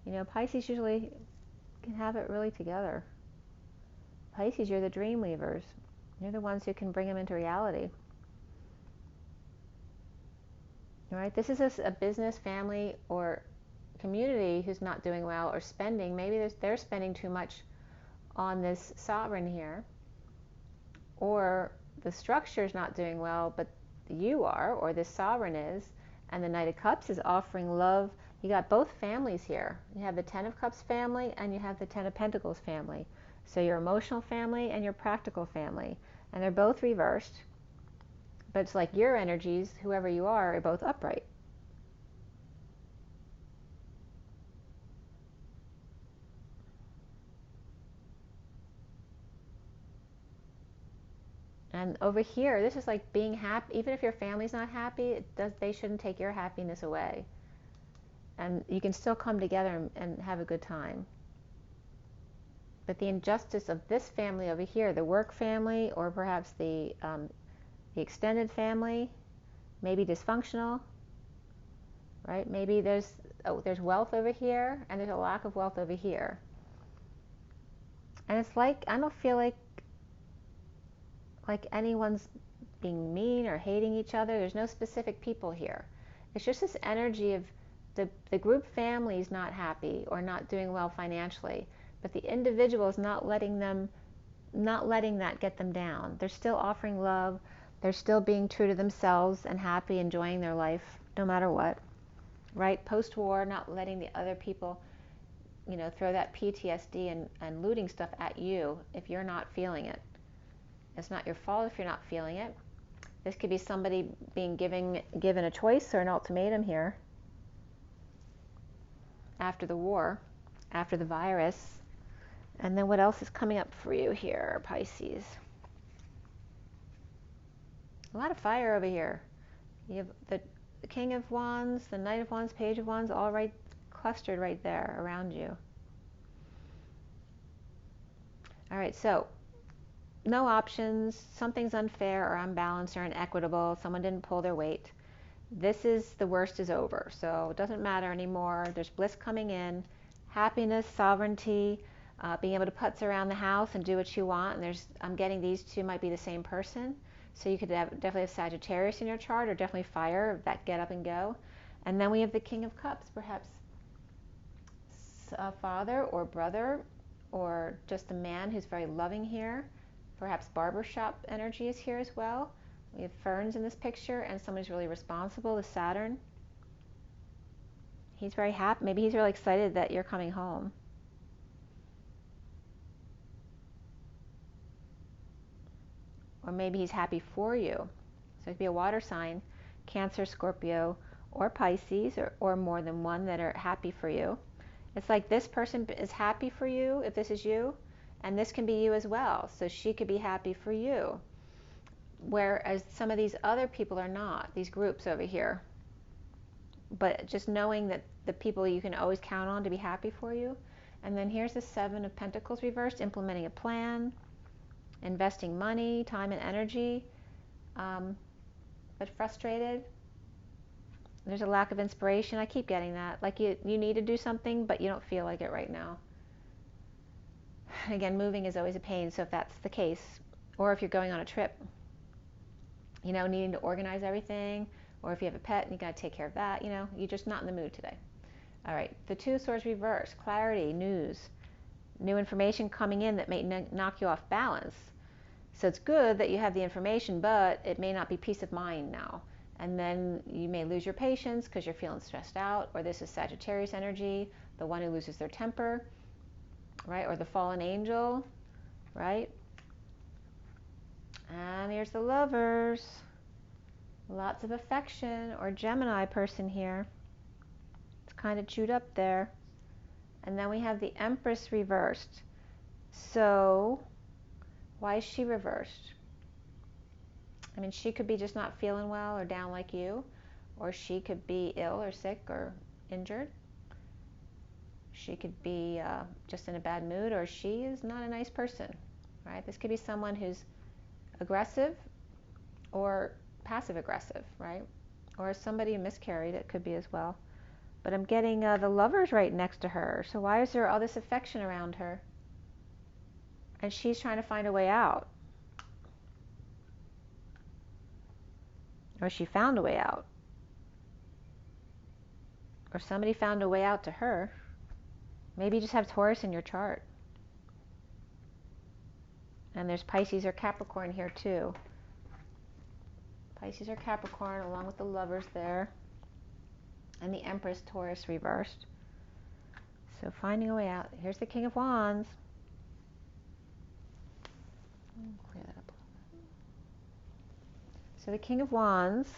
You know, Pisces usually can have it really together. Pisces, you're the dream weavers. You're the ones who can bring them into reality. All right? This is a business, family, or community who's not doing well or spending. Maybe they're spending too much on this sovereign here. Or the structure's not doing well, but you are, or this sovereign is, and the Knight of Cups is offering love. You got both families here. You have the Ten of Cups family and you have the Ten of Pentacles family. So your emotional family and your practical family. And they're both reversed. But it's like your energies, whoever you are both upright. And over here, this is like being happy. Even if your family's not happy, they shouldn't take your happiness away. And you can still come together and have a good time. But the injustice of this family over here, the work family, or perhaps the extended family, maybe dysfunctional, right? Maybe there's wealth over here, and there's a lack of wealth over here. And it's like, I don't feel like anyone's being mean or hating each other. There's no specific people here. It's just this energy of the group family is not happy or not doing well financially, but the individual is not letting that get them down. They're still offering love. They're still being true to themselves and happy, enjoying their life no matter what, right? Post-war, not letting the other people, you know, throw that PTSD and looting stuff at you if you're not feeling it. It's not your fault if you're not feeling it. This could be somebody being given a choice or an ultimatum here after the war, after the virus. And then what else is coming up for you here, Pisces? A lot of fire over here. You have the King of Wands, the Knight of Wands, Page of Wands, all right, clustered right there around you. All right, so no options, something's unfair or unbalanced or inequitable, someone didn't pull their weight. This is, the worst is over, so it doesn't matter anymore. There's bliss coming in, happiness, sovereignty, being able to putz around the house and do what you want. And I'm getting these two might be the same person. So you could definitely have Sagittarius in your chart, or definitely fire, that get up and go. And then we have the King of Cups, perhaps a father or brother, or just a man who's very loving here. Perhaps barbershop energy is here as well. We have ferns in this picture, and someone who's really responsible, the Saturn. He's very happy. Maybe he's really excited that you're coming home. Or maybe he's happy for you. So it could be a water sign, Cancer, Scorpio, or Pisces, or more than one that are happy for you. It's like this person is happy for you, if this is you, and this can be you as well. So she could be happy for you. Whereas some of these other people are not, these groups over here. But just knowing that the people you can always count on to be happy for you. And then here's the Seven of Pentacles reversed, implementing a plan, investing money, time and energy, but frustrated. There's a lack of inspiration. I keep getting that. Like you need to do something, but you don't feel like it right now. Again, moving is always a pain, so if that's the case, or if you're going on a trip, you know, needing to organize everything, or if you have a pet and you got to take care of that, you know, you're just not in the mood today. All right, the Two of Swords reversed, clarity, news, new information coming in that may knock you off balance. So it's good that you have the information, but it may not be peace of mind now. And then you may lose your patience because you're feeling stressed out, or this is Sagittarius energy, the one who loses their temper, right? Or the fallen angel, right? And here's the Lovers. Lots of affection, or Gemini person here. It's kind of chewed up there. And then we have the Empress reversed. So why is she reversed? I mean, she could be just not feeling well or down like you, or she could be ill or sick or injured. She could be just in a bad mood, or she is not a nice person, right? This could be someone who's aggressive or passive aggressive, right? Or somebody who miscarried, it could be as well. But I'm getting the Lovers right next to her. So why is there all this affection around her? And she's trying to find a way out. Or she found a way out. Or somebody found a way out to her. Maybe you just have Taurus in your chart. And there's Pisces or Capricorn here too. Pisces or Capricorn along with the Lovers there. And the Empress, Taurus reversed. So finding a way out. Here's the King of Wands. Clear that up a little bit. So the King of Wands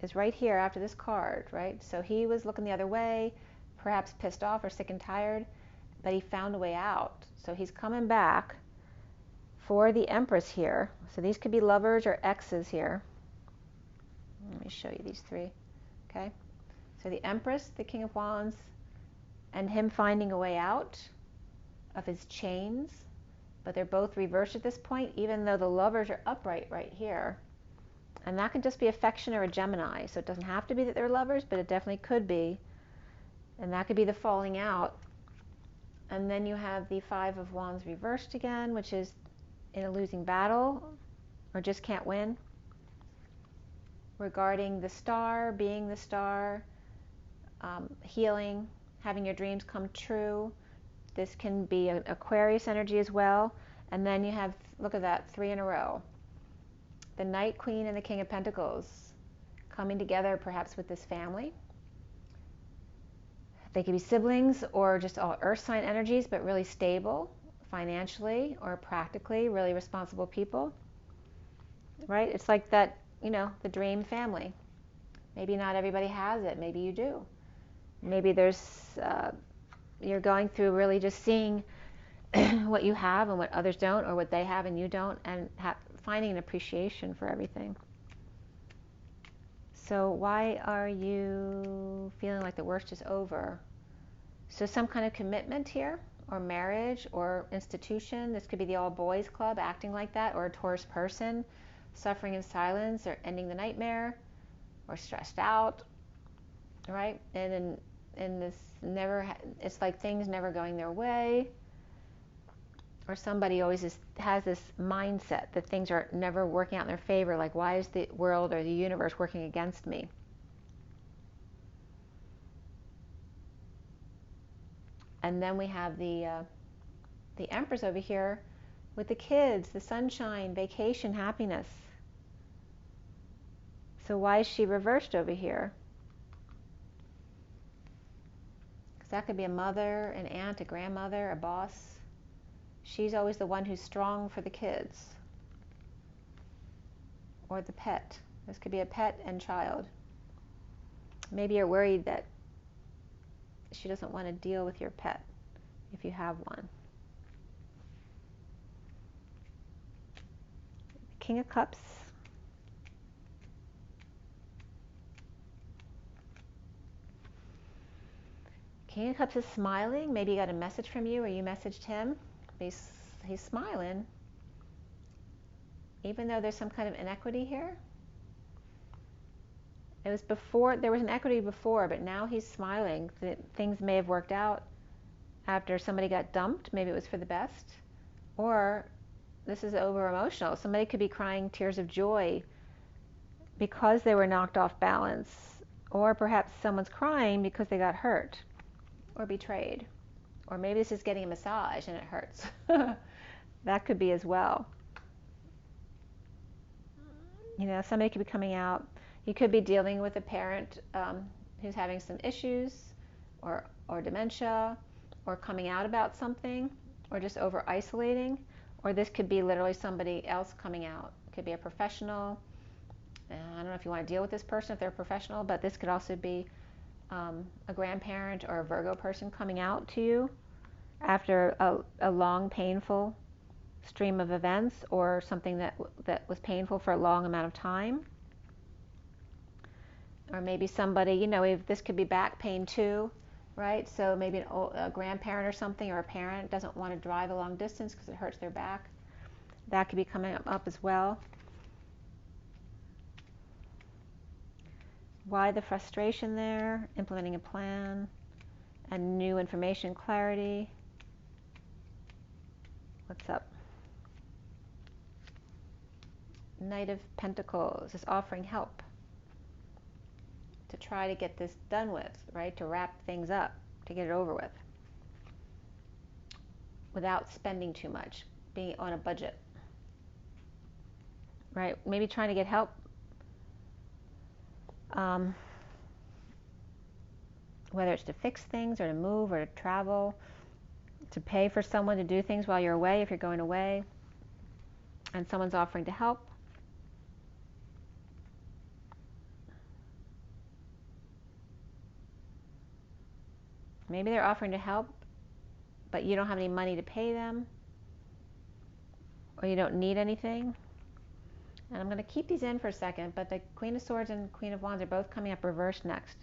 is right here after this card, right? So he was looking the other way, perhaps pissed off or sick and tired, but he found a way out. So he's coming back for the Empress here. So these could be Lovers or exes here. Let me show you these three, okay? So the Empress, the King of Wands, and him finding a way out of his chains, but they're both reversed at this point, even though the Lovers are upright right here. And that could just be affection or a Gemini. So it doesn't have to be that they're lovers, but it definitely could be. And that could be the falling out. And then you have the Five of Wands reversed again, which is in a losing battle or just can't win. Regarding the star, being the star, healing, having your dreams come true. This can be an Aquarius energy as well. And then you have, look at that, 3 in a row. The Knight, Queen, and the King of Pentacles coming together perhaps with this family. They could be siblings or just all earth sign energies, but really stable financially or practically, really responsible people, right? It's like that, you know, the dream family. Maybe not everybody has it. Maybe you do. Maybe there's, you're going through really just seeing what you have and what others don't, or what they have and you don't, and finding an appreciation for everything. So why are you feeling like the worst is over? So some kind of commitment here, or marriage, or institution. This could be the all boys club acting like that, or a Taurus person suffering in silence, or ending the nightmare, or stressed out, right? And in this never, it's like things never going their way. Or somebody always has this mindset that things are never working out in their favor, like why is the world or the universe working against me? And then we have the Empress over here with the kids, the sunshine, vacation, happiness. So why is she reversed over here? Because that could be a mother, an aunt, a grandmother, a boss. She's always the one who's strong for the kids. Or the pet. This could be a pet and child. Maybe you're worried that she doesn't want to deal with your pet if you have one. King of Cups. King of Cups is smiling. Maybe he got a message from you or you messaged him. He's smiling. Even though there's some kind of inequity here. It was before, there was an equity before, but now he's smiling. Things may have worked out after somebody got dumped. Maybe it was for the best. Or this is over emotional. Somebody could be crying tears of joy because they were knocked off balance. Or perhaps someone's crying because they got hurt or betrayed. Or maybe this is getting a massage and it hurts. That could be as well. You know, somebody could be coming out. You could be dealing with a parent who's having some issues or dementia or coming out about something or just over isolating. Or this could be literally somebody else coming out. It could be a professional. I don't know if you want to deal with this person if they're a professional, but this could also be a grandparent or a Virgo person coming out to you after a long, painful stream of events or something that was painful for a long amount of time. Or maybe somebody, you know, this could be back pain too, right? So maybe a grandparent or something or a parent doesn't want to drive a long distance because it hurts their back. That could be coming up as well. Why the frustration there? Implementing a plan and new information, clarity. What's up? Knight of Pentacles is offering help to try to get this done with, right? To wrap things up, to get it over with without spending too much, being on a budget, right? Maybe trying to get help whether it's to fix things or to move or to travel, to pay for someone to do things while you're away if you're going away and someone's offering to help. Maybe they're offering to help, but you don't have any money to pay them, or you don't need anything. And I'm going to keep these in for a second, but the Queen of Swords and Queen of Wands are both coming up reversed next.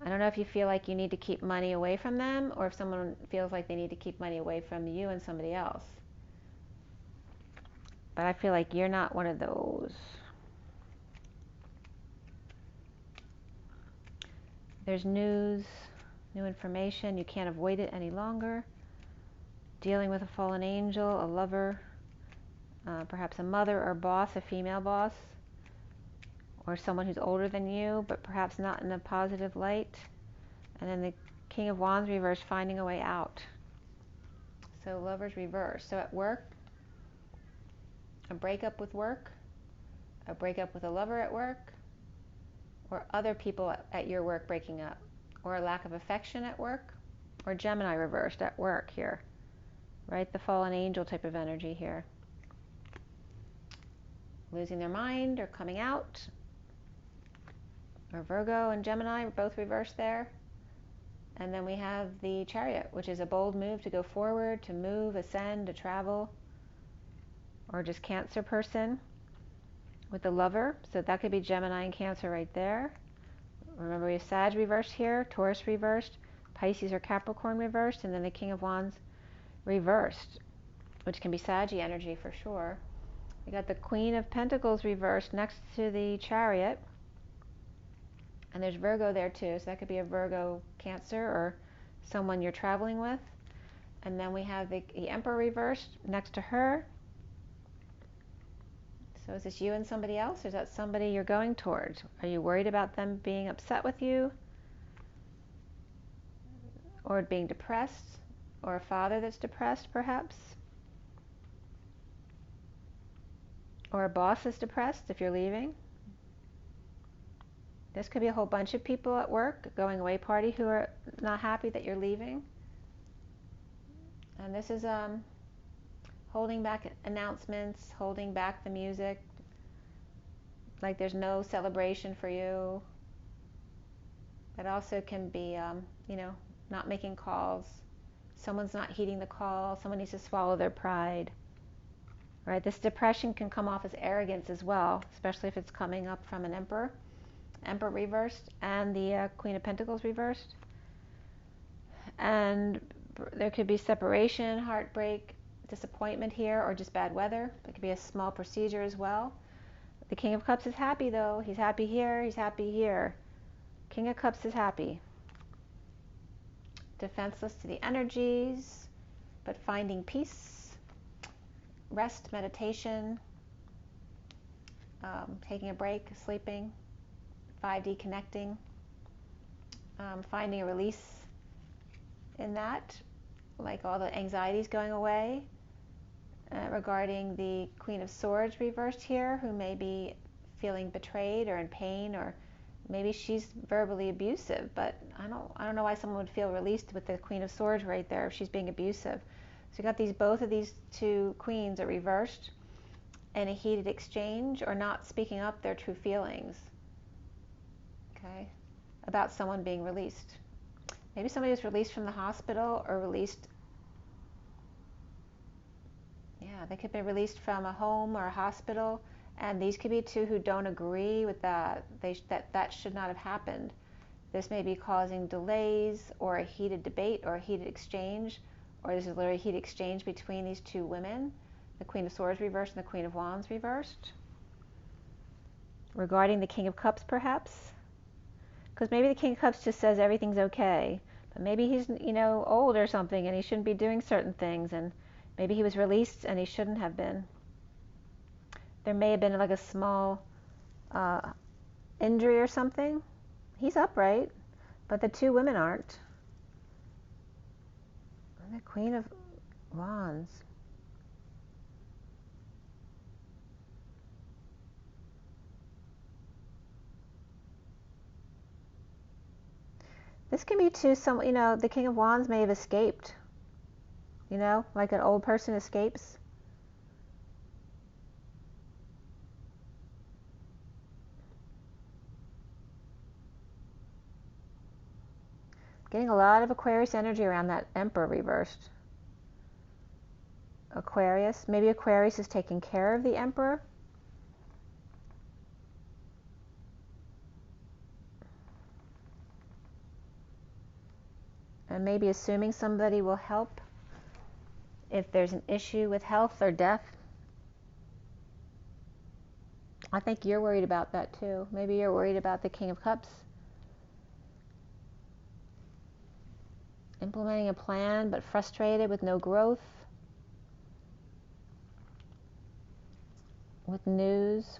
I don't know if you feel like you need to keep money away from them, or if someone feels like they need to keep money away from you and somebody else. But I feel like you're not one of those. There's news, new information. You can't avoid it any longer. Dealing with a fallen angel, a lover, perhaps a mother or boss, a female boss, or someone who's older than you, but perhaps not in a positive light. And then the King of Wands reversed, finding a way out. So lovers reversed. So at work, a breakup with work, a breakup with a lover at work, or other people at your work breaking up, or a lack of affection at work, or Gemini reversed at work here, right? The fallen angel type of energy here. Losing their mind or coming out, or Virgo and Gemini both reversed there. And then we have the Chariot, which is a bold move to go forward, to move, ascend, to travel, or just Cancer person with the lover. So that could be Gemini and Cancer right there. Remember, we have Sag reversed here, Taurus reversed, Pisces or Capricorn reversed, and then the King of Wands reversed, which can be Saggy energy for sure. We got the Queen of Pentacles reversed next to the Chariot. And there's Virgo there too, so that could be a Virgo Cancer or someone you're traveling with. And then we have the Emperor reversed next to her. So is this you and somebody else, or is that somebody you're going towards? Are you worried about them being upset with you? Or being depressed? Or a father that's depressed, perhaps? Or a boss that's depressed if you're leaving? This could be a whole bunch of people at work, going away party, who are not happy that you're leaving. And this is holding back announcements, holding back the music, like there's no celebration for you. It also can be, not making calls. Someone's not heeding the call. Someone needs to swallow their pride. Right? This depression can come off as arrogance as well, especially if it's coming up from an Emperor reversed, and the Queen of Pentacles reversed. And there could be separation, heartbreak, disappointment here, or just bad weather. It could be a small procedure as well. The King of Cups is happy though. He's happy here, he's happy here. King of Cups is happy. Defenseless to the energies, but finding peace, rest, meditation, taking a break, sleeping, 5D connecting, finding a release in that, like all the anxieties going away. Regarding the Queen of Swords reversed here, who may be feeling betrayed or in pain, or maybe she's verbally abusive, but I don't know why someone would feel released with the Queen of Swords right there if she's being abusive. So you got both of these two queens are reversed in a heated exchange, or not speaking up their true feelings, okay, about someone being released. Maybe somebody was released from the hospital, or released, they could be released from a home or a hospital, and these could be two who don't agree with that. That should not have happened. This may be causing delays, or a heated debate, or a heated exchange, or this is literally a heated exchange between these two women, the Queen of Swords reversed and the Queen of Wands reversed. Regarding the King of Cups, perhaps, because maybe the King of Cups just says everything's okay, but maybe he's old or something, and he shouldn't be doing certain things, and maybe he was released and he shouldn't have been. There may have been like a small injury or something. He's upright, but the two women aren't. And the Queen of Wands. This can be too, the King of Wands may have escaped. Like an old person escapes. Getting a lot of Aquarius energy around that Emperor reversed. Aquarius, maybe Aquarius is taking care of the Emperor. And maybe assuming somebody will help if there's an issue with health or death. I think you're worried about that too. Maybe you're worried about the King of Cups. Implementing a plan, but frustrated with no growth. With news.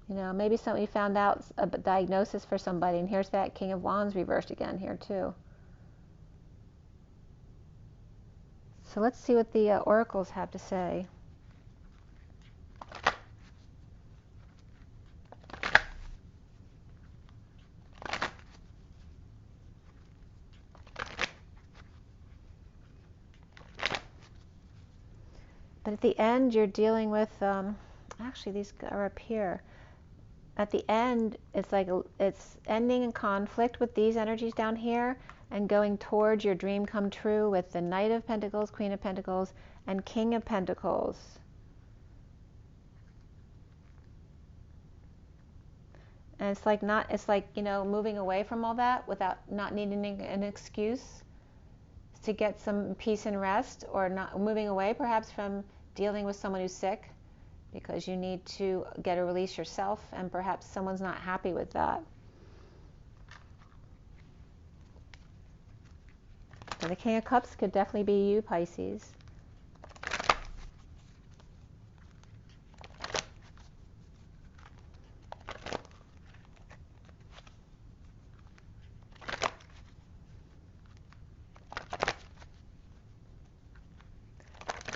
Maybe somebody found out a diagnosis for somebody, and here's that King of Wands reversed again here too. So let's see what the oracles have to say. But at the end, you're dealing with, actually these are up here. At the end, it's like it's ending in conflict with these energies down here, and going towards your dream come true with the Knight of Pentacles, Queen of Pentacles, and King of Pentacles. And it's like moving away from all that without not needing an excuse to get some peace and rest, or not moving away perhaps from dealing with someone who's sick, because you need to get a release yourself, and perhaps someone's not happy with that. So the King of Cups could definitely be you, Pisces.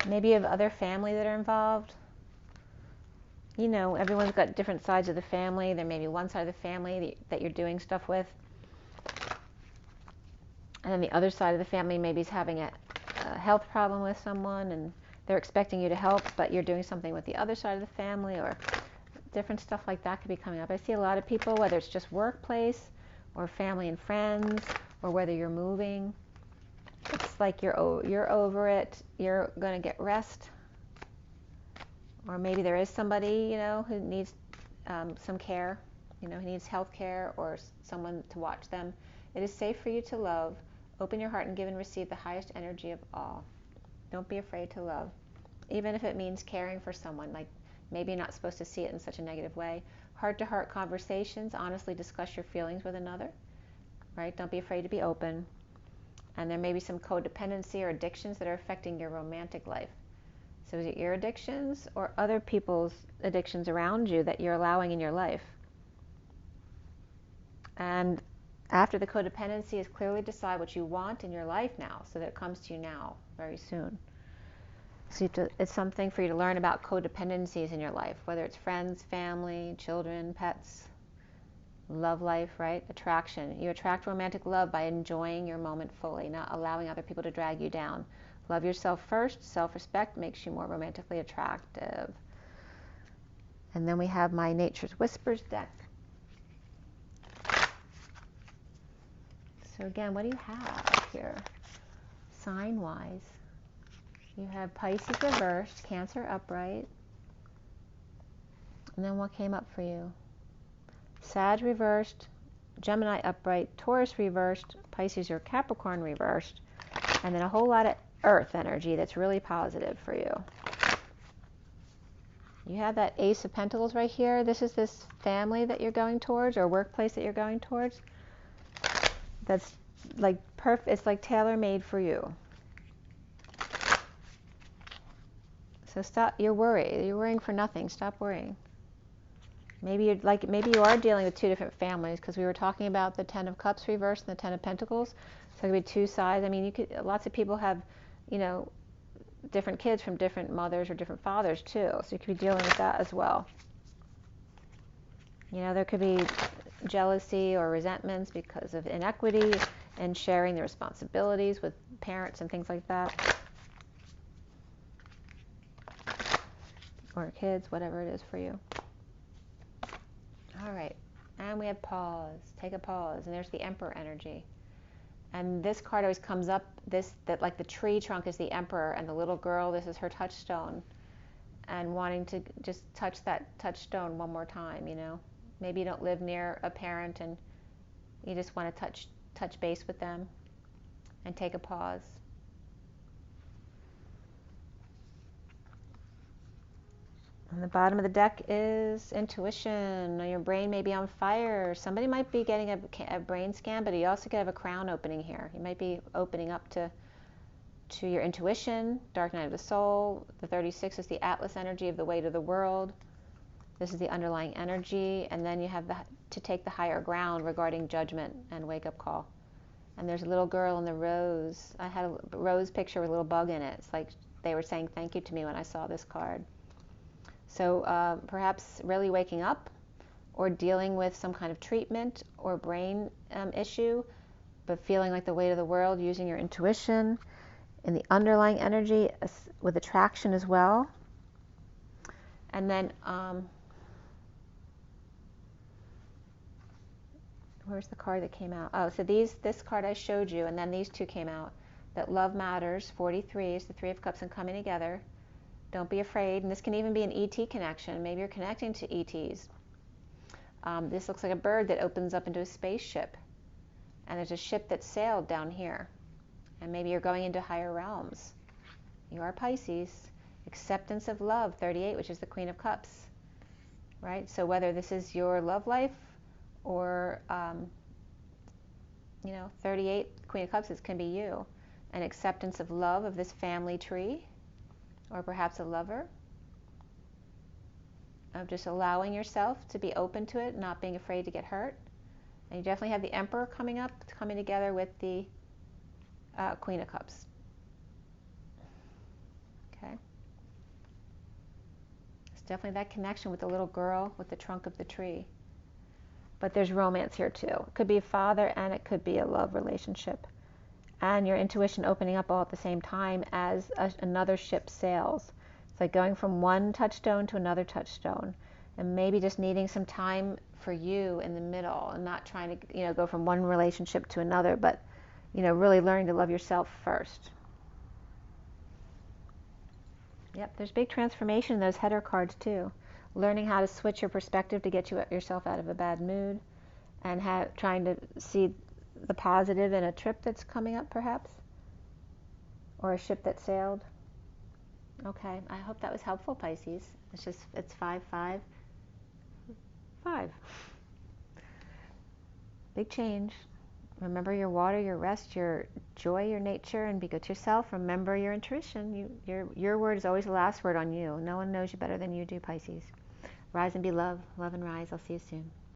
Maybe you have other family that are involved. You know, everyone's got different sides of the family. There may be one side of the family that you're doing stuff with. And then the other side of the family maybe is having a health problem with someone and they're expecting you to help, but you're doing something with the other side of the family, or different stuff like that could be coming up. I see a lot of people, whether it's just workplace or family and friends, or whether you're moving. It's like you're over it. You're going to get rest. Or maybe there is somebody, you know, who needs some care, you know, who needs health care or someone to watch them. It is safe for you to love. Open your heart and give and receive the highest energy of all. Don't be afraid to love, even if it means caring for someone. Like, maybe you're not supposed to see it in such a negative way. Heart-to-heart conversations, honestly discuss your feelings with another, right? Don't be afraid to be open. And there may be some codependency or addictions that are affecting your romantic life. So is it your addictions or other people's addictions around you that you're allowing in your life? And after the codependency is clearly decide what you want in your life now, so that it comes to you now, very soon. So it's something for you to learn about codependencies in your life, whether it's friends, family, children, pets, love life, right? Attraction. You attract romantic love by enjoying your moment fully, not allowing other people to drag you down. Love yourself first. Self-respect makes you more romantically attractive. And then we have my Nature's Whispers deck. So again, what do you have here? Sign-wise. You have Pisces reversed, Cancer upright. And then what came up for you? Sag reversed, Gemini upright, Taurus reversed, Pisces or Capricorn reversed. And then a whole lot of Earth energy that's really positive for you. You have that Ace of Pentacles right here. This is this family that you're going towards, or workplace that you're going towards. That's like perfect. It's like tailor-made for you. So stop. You're worried. You're worrying for nothing. Stop worrying. Maybe you are dealing with two different families, because we were talking about the Ten of Cups reversed and the Ten of Pentacles. So it could be two sides. I mean, lots of people have, you know, different kids from different mothers or different fathers too. So you could be dealing with that as well. You know, there could be jealousy or resentments because of inequity and sharing the responsibilities with parents and things like that. Or kids, whatever it is for you. All right, and we have pause. Take a pause, and there's the Emperor energy. And this card always comes up, that like the tree trunk is the Emperor, and the little girl, this is her touchstone. And wanting to just touch that touchstone one more time, you know. Maybe you don't live near a parent and you just want to touch base with them and take a pause. On the bottom of the deck is intuition. Your brain may be on fire. Somebody might be getting a brain scan, but you also could have a crown opening here. You might be opening up to your intuition, dark night of the soul. The 36 is the Atlas energy of the weight of the world. This is the underlying energy. And then you have to take the higher ground regarding judgment and wake-up call. And there's a little girl in the rose. I had a rose picture with a little bug in it. It's like they were saying thank you to me when I saw this card. So perhaps really waking up, or dealing with some kind of treatment or brain issue, but feeling like the weight of the world, using your intuition and the underlying energy with attraction as well. And then where's the card that came out? Oh, so this card I showed you, and then these two came out. That love matters, 43 is the Three of Cups and coming together. Don't be afraid, and this can even be an ET connection. Maybe you're connecting to ETs. This looks like a bird that opens up into a spaceship, and there's a ship that sailed down here, and maybe you're going into higher realms. You are Pisces. Acceptance of love, 38, which is the Queen of Cups, right? So whether this is your love life or, you know, 38, Queen of Cups, this can be you. an acceptance of love of this family tree, or perhaps a lover, of just allowing yourself to be open to it, not being afraid to get hurt. And you definitely have the Emperor coming up, coming together with the Queen of Cups. Okay. It's definitely that connection with the little girl with the trunk of the tree. But there's romance here too. It could be a father and it could be a love relationship. And your intuition opening up all at the same time as another ship sails. It's like going from one touchstone to another touchstone. And maybe just needing some time for you in the middle and not trying to, go from one relationship to another, but, really learning to love yourself first. Yep, there's big transformation in those header cards too. Learning how to switch your perspective to get yourself out of a bad mood, and trying to see the positive in a trip that's coming up perhaps, or a ship that sailed. Okay, I hope that was helpful, Pisces. It's 5-5-5. Big change. Remember your water, your rest, your joy, your nature, and be good to yourself. Remember your intuition. Your word is always the last word on you. No one knows you better than you do, Pisces. Rise and be love. Love and rise. I'll see you soon.